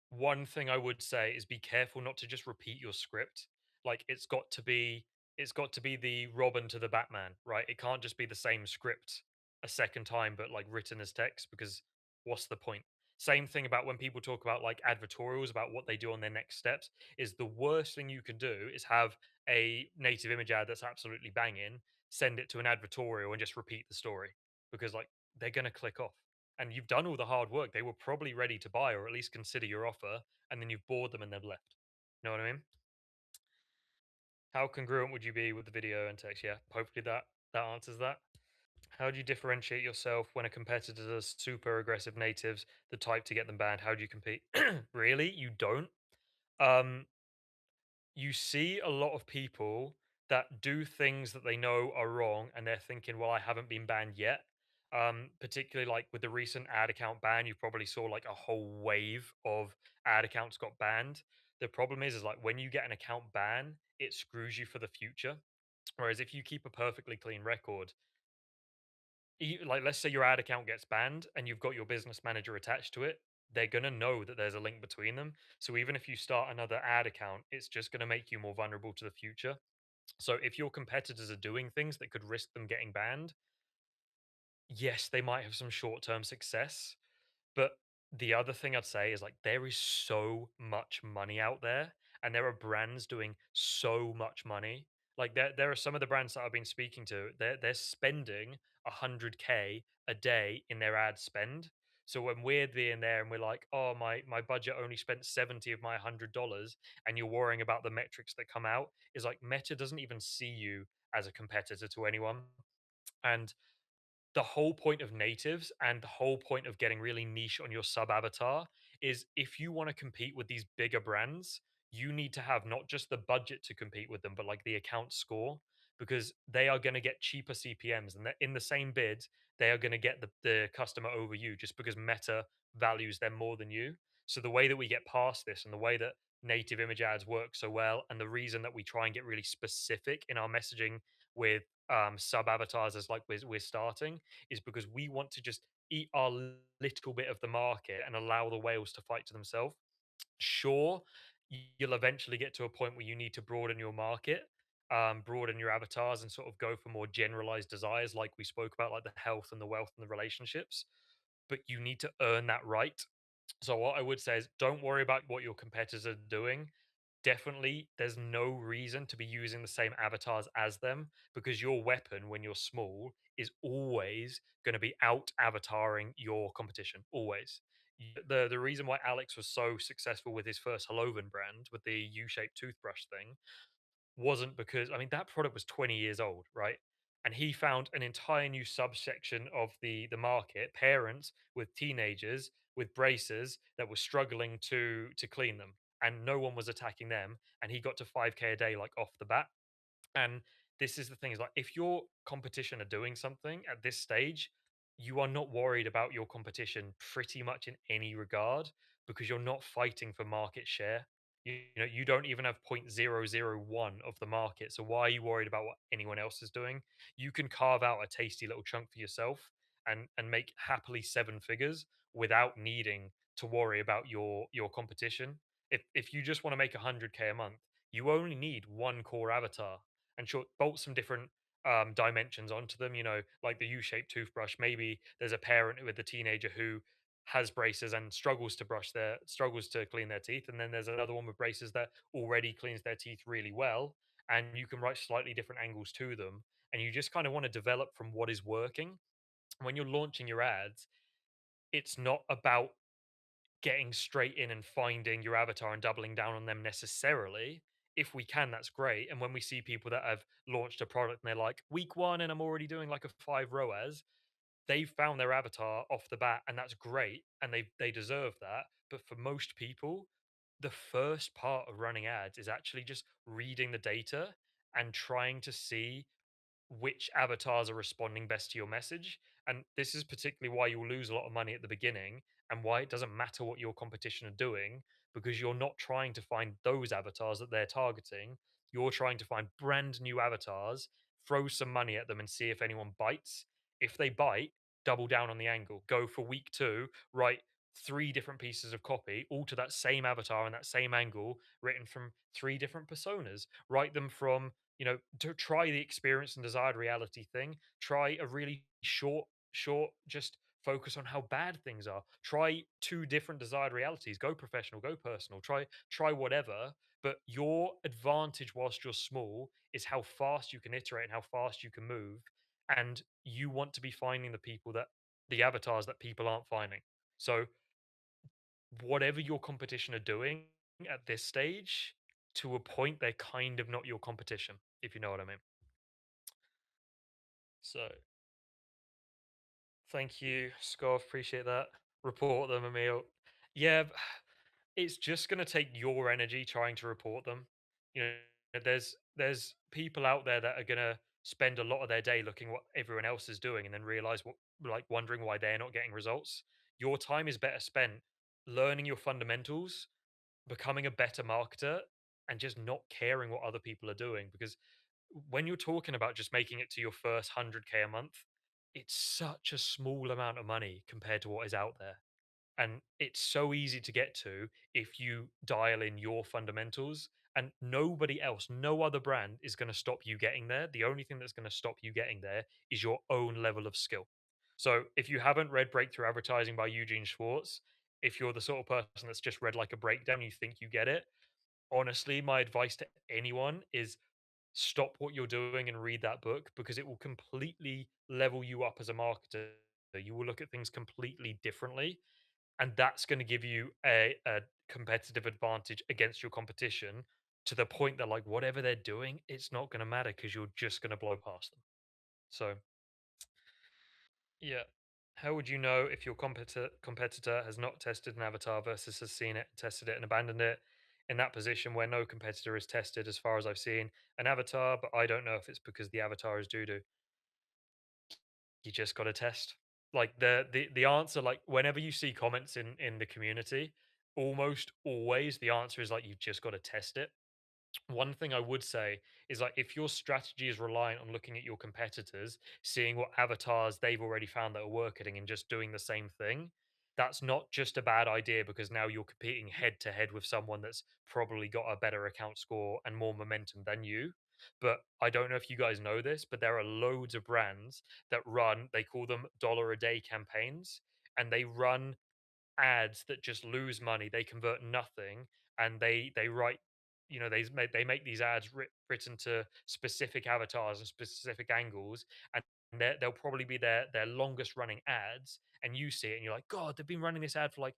one thing I would say is be careful not to just repeat your script. Like it's got to be the Robin to the Batman, right? It can't just be the same script a second time but like written as text because what's the point? Same thing about when people talk about like advertorials about what they do on their next steps is the worst thing you can do is have a native image ad that's absolutely banging, send it to an advertorial and just repeat the story because like they're going to click off and you've done all the hard work. They were probably ready to buy or at least consider your offer, and then you've bored them and they've left. Know what I mean? How congruent would you be with the video and text? Yeah, hopefully that answers that. How do you differentiate yourself when a competitor does super aggressive natives, the type to get them banned? How do you compete? Really? You don't? Um, you see a lot of people that do things that they know are wrong and they're thinking, well, I haven't been banned yet. Particularly like with the recent ad account ban, you probably saw like a whole wave of ad accounts got banned. The problem is like when you get an account ban, it screws you for the future. Whereas if you keep a perfectly clean record, like let's say your ad account gets banned and you've got your business manager attached to it, they're going to know that there's a link between them. So even if you start another ad account, it's just going to make you more vulnerable to the future. So if your competitors are doing things that could risk them getting banned, yes, they might have some short-term success, but the other thing I'd say is like there is so much money out there and there are brands doing so much money. Like there are some of the brands that I've been speaking to, they're spending 100K a day in their ad spend. So when we're being there and we're like, oh my budget only spent 70 of my $100 and you're worrying about the metrics that come out, is like Meta doesn't even see you as a competitor to anyone. And the whole point of natives and the whole point of getting really niche on your sub avatar is if you want to compete with these bigger brands, you need to have not just the budget to compete with them, but like the account score because they are going to get cheaper CPMs and in the same bid, they are going to get the customer over you just because Meta values them more than you. So the way that we get past this and the way that native image ads work so well, and the reason that we try and get really specific in our messaging with sub avatars as like we're starting is because we want to just eat our little bit of the market and allow the whales to fight to themselves. Sure, you'll eventually get to a point where you need to broaden your market, broaden your avatars, and sort of go for more generalized desires, like we spoke about, like the health and the wealth and the relationships. But you need to earn that right. So what I would say is don't worry about what your competitors are doing. Definitely, there's no reason to be using the same avatars as them because your weapon when you're small is always going to be out avataring your competition. Always. The reason why Alex was so successful with his first Helloven brand with the U-shaped toothbrush thing wasn't because I mean that product was 20 years old, right? And he found an entire new subsection of the market, parents with teenagers with braces that were struggling to clean them, and no one was attacking them. And he got to 5K a day like off the bat. And this is the thing is like if your competition are doing something at this stage, you are not worried about your competition pretty much in any regard because you're not fighting for market share. You know, you don't even have 0.001 of the market. So why are you worried about what anyone else is doing? You can carve out a tasty little chunk for yourself and make happily seven figures without needing to worry about your competition. If you just want to make 100K a month, you only need one core avatar and sure bolt some different dimensions onto them, you know, like the U-shaped toothbrush. Maybe there's a parent with a teenager who has braces and struggles to clean their teeth, and then there's another one with braces that already cleans their teeth really well, and you can write slightly different angles to them, and you just kind of want to develop from what is working. When you're launching your ads, it's not about getting straight in and finding your avatar and doubling down on them necessarily. If we can, that's great. And when we see people that have launched a product and they're like, week one, and I'm already doing like a 5 ROAS, they've found their avatar off the bat, and that's great. And they deserve that. But for most people, the first part of running ads is actually just reading the data and trying to see which avatars are responding best to your message. And this is particularly why you'll lose a lot of money at the beginning and why it doesn't matter what your competition are doing, because you're not trying to find those avatars that they're targeting. You're trying to find brand new avatars, throw some money at them and see if anyone bites. If they bite, double down on the angle. Go for week two, write three different pieces of copy, all to that same avatar and that same angle, written from three different personas. Write them from, to try the experience and desired reality thing. Try a really short, just focus on how bad things are. Try two different desired realities. Go professional, go personal. Try whatever. But your advantage whilst you're small is how fast you can iterate and how fast you can move. And you want to be finding the avatars that people aren't finding. So whatever your competition are doing at this stage, to a point, they're kind of not your competition, if you know what I mean. So thank you, Scott. Appreciate that. Report them, Emil. Yeah, it's just going to take your energy trying to report them. You know, there's people out there that are going to spend a lot of their day looking what everyone else is doing and then realize what, like, wondering why they're not getting results. Your time is better spent learning your fundamentals, becoming a better marketer, and just not caring what other people are doing. Because when you're talking about just making it to your first 100K a month, it's such a small amount of money compared to what is out there. And it's so easy to get to if you dial in your fundamentals, and nobody else, no other brand is going to stop you getting there. The only thing that's going to stop you getting there is your own level of skill. So if you haven't read Breakthrough Advertising by Eugene Schwartz, if you're the sort of person that's just read like a breakdown, you think you get it. Honestly, my advice to anyone is stop what you're doing and read that book, because it will completely level you up as a marketer. You will look at things completely differently, and that's going to give you a competitive advantage against your competition, to the point that, like, whatever they're doing, it's not going to matter because you're just going to blow past them. So yeah. How would you know if your competitor has not tested an avatar versus has seen it, tested it, and abandoned it? In that position where no competitor is tested, as far as I've seen, an avatar, but I don't know if it's because the avatar is doo doo. You just got to test. Like the answer, like whenever you see comments in the community, almost always the answer is like you've just got to test it. One thing I would say is, like, if your strategy is reliant on looking at your competitors, seeing what avatars they've already found that are working and just doing the same thing, that's not just a bad idea, because now you're competing head to head with someone that's probably got a better account score and more momentum than you. But I don't know if you guys know this, but there are loads of brands that run, they call them dollar a day campaigns, and they run ads that just lose money. They convert nothing, and they write, they make these ads written to specific avatars and specific angles, and they'll probably be their longest running ads. And you see it, and you're like, God, they've been running this ad for like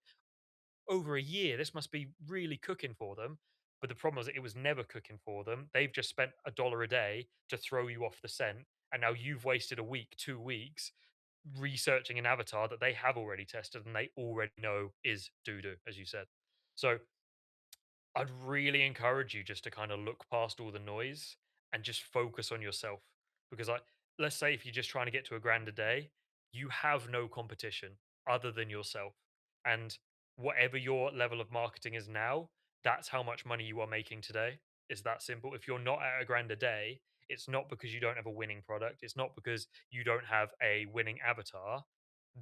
over a year. This must be really cooking for them. But the problem is, it was never cooking for them. They've just spent $1 a day to throw you off the scent, and now you've wasted a week, 2 weeks researching an avatar that they have already tested and they already know is doo doo, as you said. So I'd really encourage you just to kind of look past all the noise and just focus on yourself. Because, like, let's say if you're just trying to get to a grand a day, you have no competition other than yourself. And whatever your level of marketing is now, that's how much money you are making today. It's that simple. If you're not at a grand a day, it's not because you don't have a winning product. It's not because you don't have a winning avatar.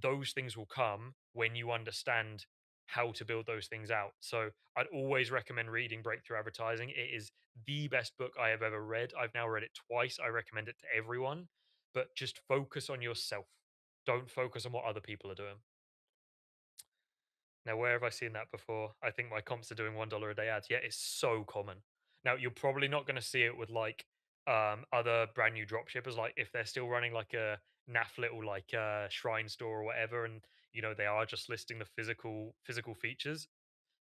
Those things will come when you understand how to build those things out. So I'd always recommend reading Breakthrough Advertising. It is the best book I have ever read. I've now read it twice. I recommend it to everyone, but just focus on yourself. Don't focus on what other people are doing. Now, where have I seen that before? I think my comps are doing $1 a day ads. Yeah, it's so common. Now, you're probably not going to see it with like other brand new drop shippers. Like if they're still running like a naff little like shrine store or whatever, and they are just listing the physical features,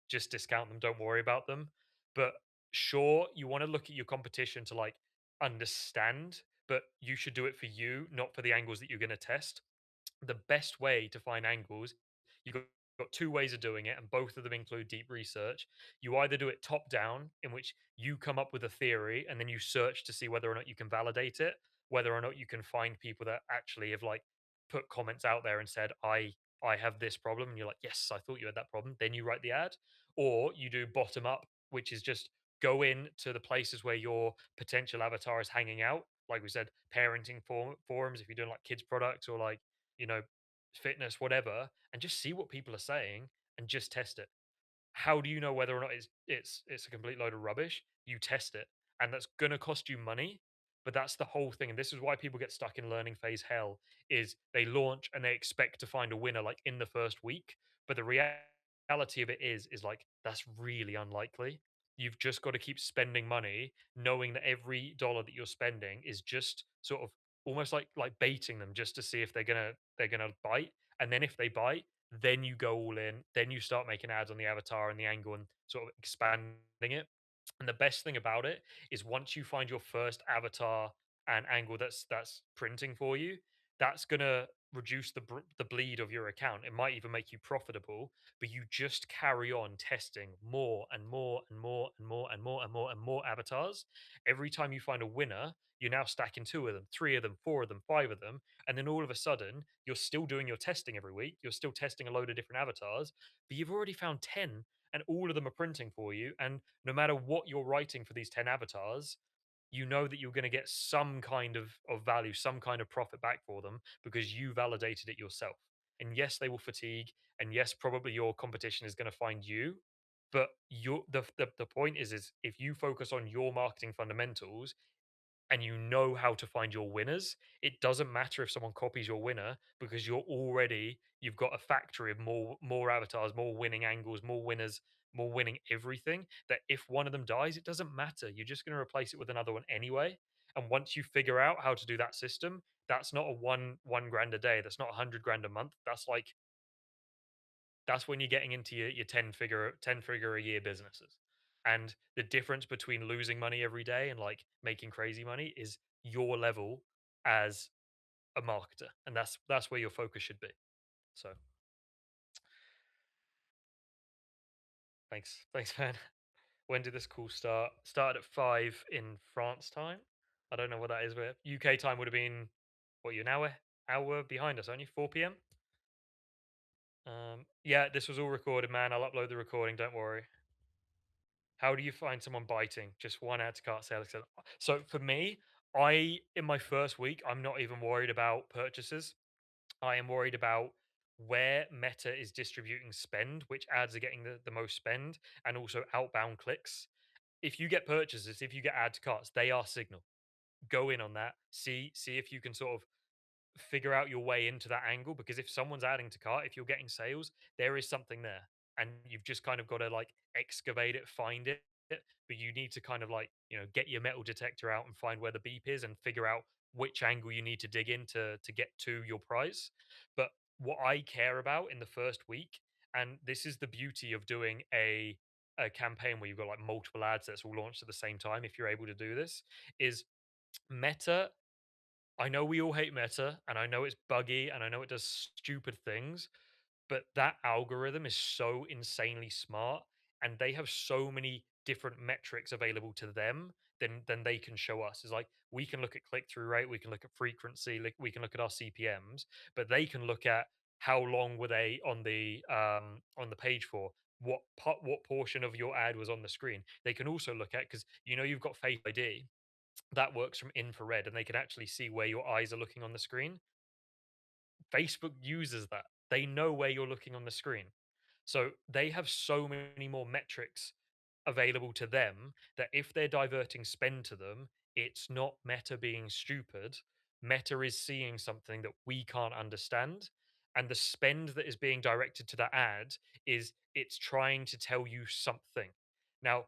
just discount them. Don't worry about them. But sure, you want to look at your competition to like understand, but you should do it for you, not for the angles that you're going to test. The best way to find angles, you got got two ways of doing it, and both of them include deep research. You either do it top down, in which you come up with a theory and then you search to see whether or not you can validate it, whether or not you can find people that actually have like put comments out there and said, I have this problem, and you're like, yes, I thought you had that problem. Then you write the ad, or you do bottom up, which is just go in to the places where your potential avatar is hanging out. Like we said, parenting forums, if you're doing like kids products or like, you know, fitness, whatever, and just see what people are saying and just test it. How do you know whether or not it's a complete load of rubbish? You test it, and that's going to cost you money. But that's the whole thing, and this is why people get stuck in learning phase hell. Is they launch and they expect to find a winner like in the first week, but the reality of it is like that's really unlikely. You've just got to keep spending money, knowing that every dollar that you're spending is just sort of almost like baiting them just to see if they're gonna bite, and then if they bite, then you go all in, then you start making ads on the avatar and the angle and sort of expanding it. And the best thing about it is once you find your first avatar and angle that's printing for you, that's gonna reduce the bleed of your account. It might even make you profitable, but you just carry on testing more and more and more and more and more and more and more avatars. Every time you find a winner, you're now stacking two of them, three of them, four of them, five of them, and then all of a sudden you're still doing your testing every week. You're still testing a load of different avatars, but you've already found 10 and all of them are printing for you. And no matter what you're writing for these 10 avatars, you know that you're going to get some kind of value, some kind of profit back for them because you validated it yourself. And yes, they will fatigue. And yes, probably your competition is going to find you. But the point is if you focus on your marketing fundamentals and you know how to find your winners, it doesn't matter if someone copies your winner because you've got a factory of more avatars, more winning angles, more winners, more winning everything. That if one of them dies, it doesn't matter. You're just going to replace it with another one anyway. And once you figure out how to do that system, that's not a one grand a day. That's not 100 grand a month. That's when you're getting into your 10 figure a year businesses. And the difference between losing money every day and like making crazy money is your level as a marketer. And that's where your focus should be. So thanks man. When did this call start? Started at 5 in France time. I don't know what that is. Where UK time would have been, what, you're an hour behind us, aren't you? 4 p.m. Yeah, this was all recorded, man. I'll upload the recording, don't worry. How do you find someone biting? Just one add to cart sale. So for me, in my first week, I'm not even worried about purchases. I am worried about where Meta is distributing spend, which ads are getting the most spend, and also outbound clicks. If you get purchases, if you get add to carts, they are signal. Go in on that. See if you can sort of figure out your way into that angle, because if someone's adding to cart, if you're getting sales, there is something there, and you've just kind of got to like excavate it, find it. But you need to kind of like, get your metal detector out and find where the beep is and figure out which angle you need to dig in to get to your prize. But what I care about in the first week, and this is the beauty of doing a campaign where you've got like multiple ads that's all launched at the same time, if you're able to do this, is Meta. I know we all hate Meta, and I know it's buggy, and I know it does stupid things, but that algorithm is so insanely smart, and they have so many different metrics available to them than they can show us. Is like we can look at click through rate, we can look at frequency, we can look at our CPMS, but they can look at how long were they on the page for. What portion of your ad was on the screen? They can also look at, because you've got Face ID that works from infrared, and they can actually see where your eyes are looking on the screen. Facebook uses that. They know where you're looking on the screen. So they have so many more metrics available to them that if they're diverting spend to them, it's not Meta being stupid. Meta is seeing something that we can't understand. And the spend that is being directed to that ad it's trying to tell you something. Now,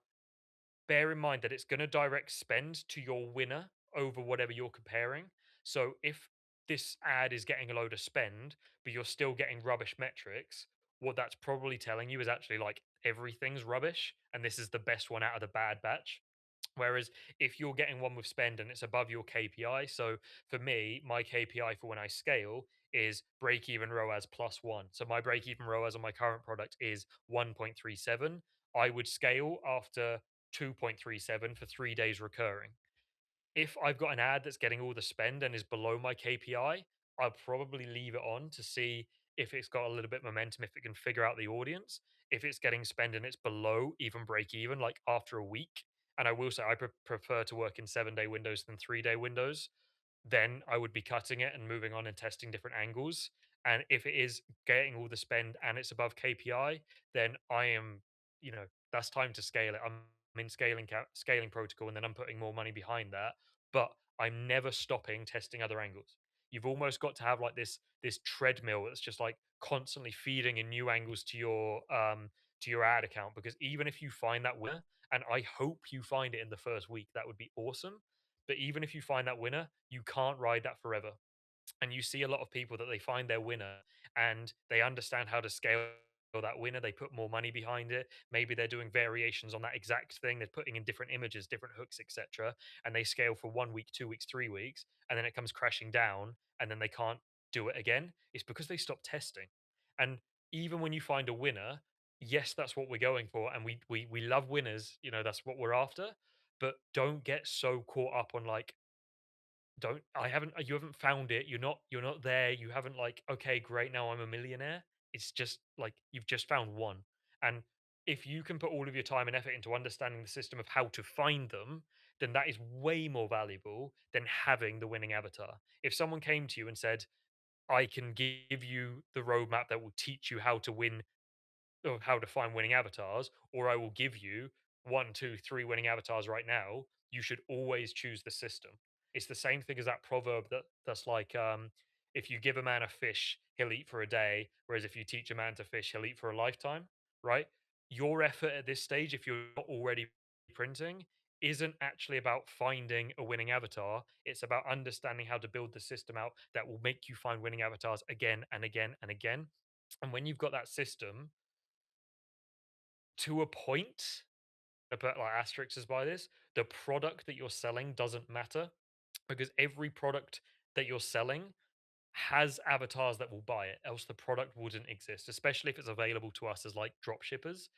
bear in mind that it's going to direct spend to your winner over whatever you're comparing. So if this ad is getting a load of spend, but you're still getting rubbish metrics, what that's probably telling you is actually like everything's rubbish and this is the best one out of the bad batch. Whereas if you're getting one with spend and it's above your KPI, so for me, my KPI for when I scale is break even ROAS plus one. So my break even ROAS on my current product is 1.37. I would scale after 2.37 for 3 days recurring. If I've got an ad that's getting all the spend and is below my KPI, I'll probably leave it on to see if it's got a little bit momentum, if it can figure out the audience. If it's getting spend and it's below even break even, like after a week, and I will say I prefer to work in 7 day windows than 3 day windows, then I would be cutting it and moving on and testing different angles. And if it is getting all the spend and it's above KPI, then I am, that's time to scale it. I'm in scaling protocol, and then I'm putting more money behind that. But I'm never stopping testing other angles. You've almost got to have like this treadmill that's just like constantly feeding in new angles to your ad account, because even if you find that winner, and I hope you find it in the first week, that would be awesome. But even if you find that winner, you can't ride that forever. And you see a lot of people that they find their winner and they understand how to scale that winner. They put more money behind it. Maybe they're doing variations on that exact thing. They're putting in different images, different hooks, etc. And they scale for 1 week, 2 weeks, 3 weeks, and then it comes crashing down, and then they can't do it again. It's because they stopped testing. And even when you find a winner, yes, that's what we're going for, and we love winners. That's what we're after. But don't get so caught up on like, don't I haven't you haven't found it, you're not there, you haven't like, okay, great, now I'm a millionaire. It's just like you've just found one. And if you can put all of your time and effort into understanding the system of how to find them, then that is way more valuable than having the winning avatar. If someone came to you and said, I can give you the roadmap that will teach you how to win, of how to find winning avatars, or I will give you one, two, three winning avatars right now, you should always choose the system. It's the same thing as that proverb that's like, if you give a man a fish, he'll eat for a day, whereas if you teach a man to fish, he'll eat for a lifetime, right? Your effort at this stage, if you're not already printing, isn't actually about finding a winning avatar. It's about understanding how to build the system out that will make you find winning avatars again and again and again. And when you've got that system, to a point, but like asterisks by this, the product that you're selling doesn't matter, because every product that you're selling has avatars that will buy it, else the product wouldn't exist, especially if it's available to us as like drop shippers.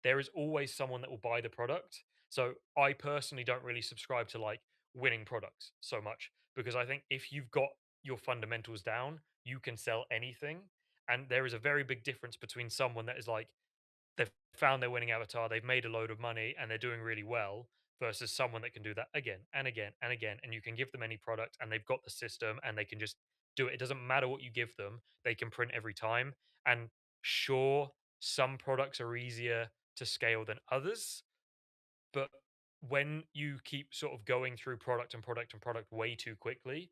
There is always someone that will buy the product. So I personally don't really subscribe to like winning products so much, because I think if you've got your fundamentals down, you can sell anything. And there is a very big difference between someone that is like, they've found their winning avatar, they've made a load of money, and they're doing really well, versus someone that can do that again and again and again. And you can give them any product and they've got the system and they can just do it. It doesn't matter what you give them, they can print every time. And sure, some products are easier to scale than others, but when you keep sort of going through product and product and product way too quickly,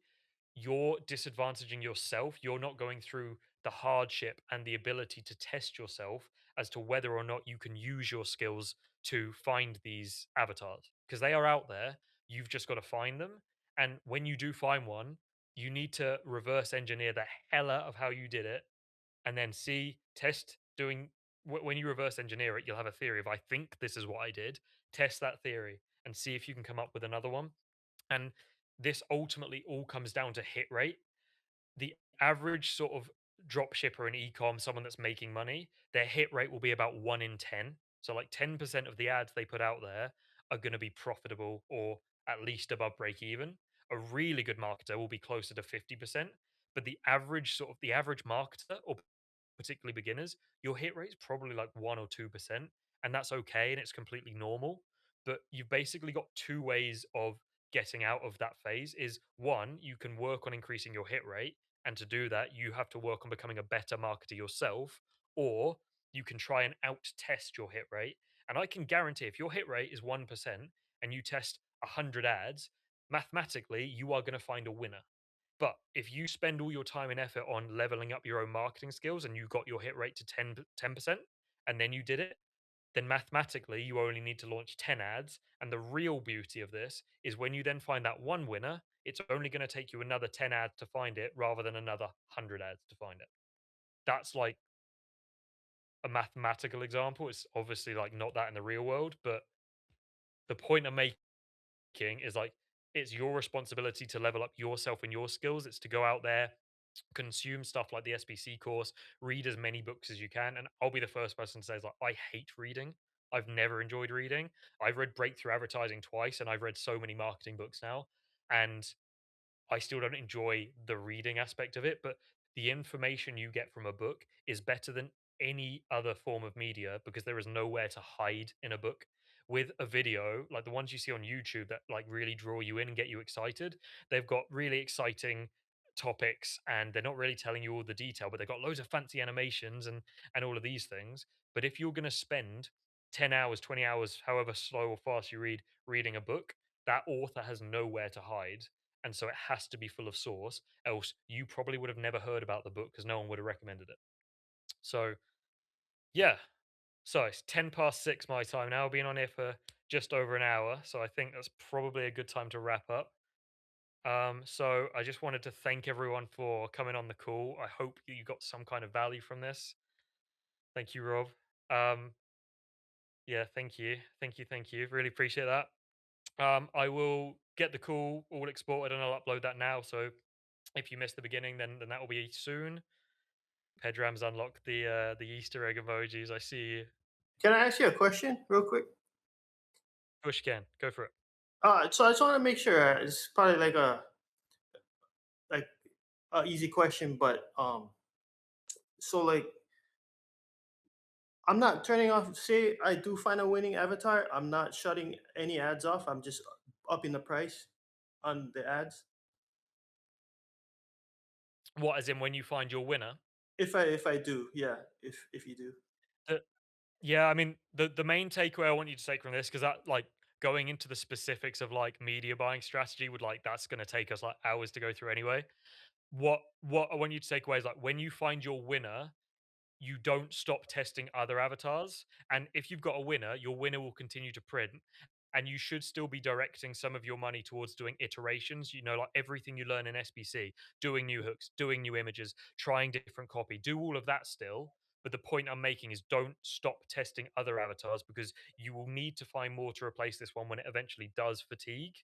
you're disadvantaging yourself. You're not going through the hardship and the ability to test yourself as to whether or not you can use your skills to find these avatars, because they are out there. You've just got to find them. And when you do find one, you need to reverse engineer the hell out of how you did it, and then see, test doing. When you reverse engineer it, you'll have a theory of, I think this is what I did. Test that theory and see if you can come up with another one. And this ultimately all comes down to hit rate. The average sort of drop shipper in e-com, someone that's making money, their hit rate will be about 1 in 10. So like 10% of the ads they put out there are going to be profitable or at least above break even. A really good marketer will be closer to 50%, but the average marketer, or particularly beginners, your hit rate is probably like 1 or 2%, and that's okay and it's completely normal. But you've basically got two ways of getting out of that phase. Is one, you can work on increasing your hit rate, and to do that you have to work on becoming a better marketer yourself, or you can try and out test your hit rate. And I can guarantee, if your hit rate is 1% and you test 100 ads, mathematically you are going to find a winner. But if you spend all your time and effort on leveling up your own marketing skills and you got your hit rate to 10% and then you did it, then mathematically you only need to launch 10 ads. And the real beauty of this is when you then find that one winner, it's only going to take you another 10 ads to find it rather than another 100 ads to find it. That's like a mathematical example. It's obviously like not that in the real world, but the point I'm making is like it's your responsibility to level up yourself and your skills. It's to go out there, consume stuff like the SBC course, read as many books as you can. And I'll be the first person to say, is like, I hate reading. I've never enjoyed reading. I've read Breakthrough Advertising twice, and I've read so many marketing books now. And I still don't enjoy the reading aspect of it, but the information you get from a book is better than any other form of media because there is nowhere to hide in a book. With a video, like the ones you see on YouTube that like really draw you in and get you excited, they've got really exciting topics and they're not really telling you all the detail, but they've got loads of fancy animations and all of these things. But if you're going to spend 10 hours, 20 hours, however slow or fast you reading a book, that author has nowhere to hide, and so it has to be full of source, else you probably would have never heard about the book because no one would have recommended it. So yeah, so it's 10 past 6 my time now, been on here for just over an hour, so I think that's probably a good time to wrap up. So I just wanted to thank everyone for coming on the call. I hope you got some kind of value from this. Thank you, Rob. um yeah, thank you, really appreciate that. I will get the call all exported and I'll upload that now, so if you missed the beginning, then that will be soon. Pedram's unlocked the Easter egg emojis. I see you. Can I ask you a question real quick? Push can go for it. So I just want to make sure it's probably like a easy question, but so like I'm not turning off. Say I do find a winning avatar, I'm not shutting any ads off. I'm just upping the price on the ads. What, as in when you find your winner? If I do, yeah. If you do, The, yeah, I mean the main takeaway I want you to take from this, because that like going into the specifics of like media buying strategy would like that's going to take us like hours to go through anyway. What I want you to take away is like when you find your winner, you don't stop testing other avatars. And if you've got a winner, your winner will continue to print. And you should still be directing some of your money towards doing iterations, like everything you learn in SBC, doing new hooks, doing new images, trying different copy, do all of that still. But the point I'm making is don't stop testing other avatars because you will need to find more to replace this one when it eventually does fatigue.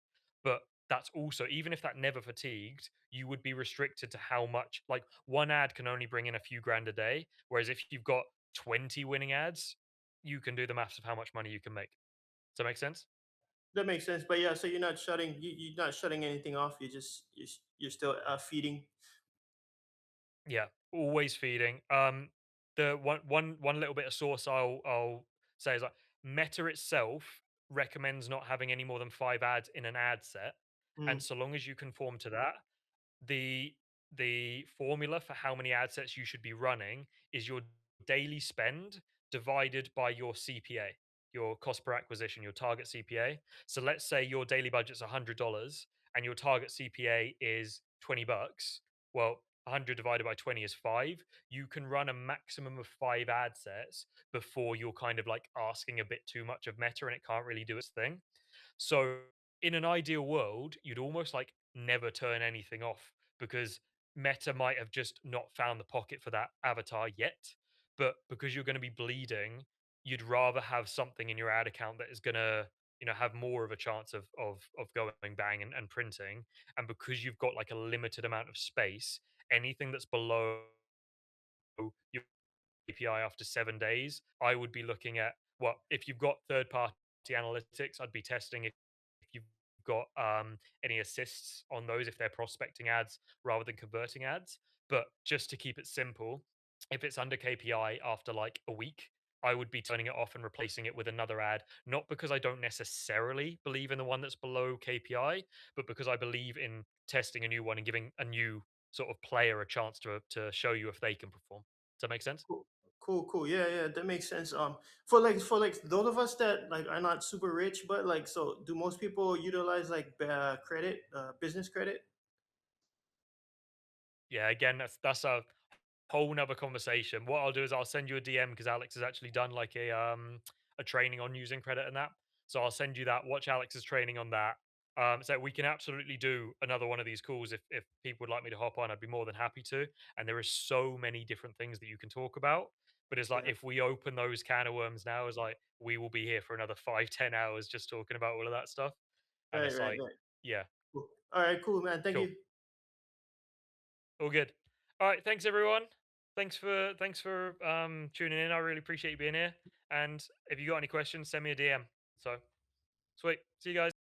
But that's also, even if that never fatigued, you would be restricted to how much, like one ad can only bring in a few grand a day. Whereas if you've got 20 winning ads, you can do the maths of how much money you can make. Does that make sense? that makes sense. But yeah, so you're not shutting anything off. You're still feeding. Yeah, always feeding. The one little bit of source I'll say is like Meta itself recommends not having any more than 5 ads in an ad set, and Mm. so long as you conform to that, the the formula for how many ad sets you should be running is your daily spend divided by your CPA, your cost per acquisition, your target CPA. So let's say your daily budget's $100 and your target CPA is $20. Well, 100 divided by 20 is 5. You can run a maximum of 5 ad sets before you're kind of like asking a bit too much of Meta and it can't really do its thing. So in an ideal world, you'd almost like never turn anything off because Meta might have just not found the pocket for that avatar yet. But because you're going to be bleeding, you'd rather have something in your ad account that is going to, have more of a chance of going bang and printing. And because you've got like a limited amount of space, anything that's below your API after 7 days, I would be looking at what if you've got third party analytics, I'd be testing if you've got any assists on those if they're prospecting ads rather than converting ads. But just to keep it simple, if it's under KPI after like a week, I would be turning it off and replacing it with another ad, not because I don't necessarily believe in the one that's below KPI, but because I believe in testing a new one and giving a new sort of player a chance to show you if they can perform. Does that make sense? Cool, cool. Yeah, yeah, that makes sense. For like those of us that like are not super rich, but like, so do most people utilize like credit, business credit? Yeah, again, that's a whole nother conversation. What I'll do is I'll send you a DM because Alex has actually done like a training on using credit and that. So I'll send you that. Watch Alex's training on that. So we can absolutely do another one of these calls if people would like me to hop on. I'd be more than happy to. And there is so many different things that you can talk about. But it's like Yeah. if we open those can of worms now, it's like we will be here for another 5, 10 hours just talking about all of that stuff. and Right, it's right, like, right. yeah, Cool. All right, cool, man. Thank cool, you. all good. All right, thanks everyone. Thanks for tuning in. I really appreciate you being here. And if you got any questions, send me a DM. So sweet. See you guys.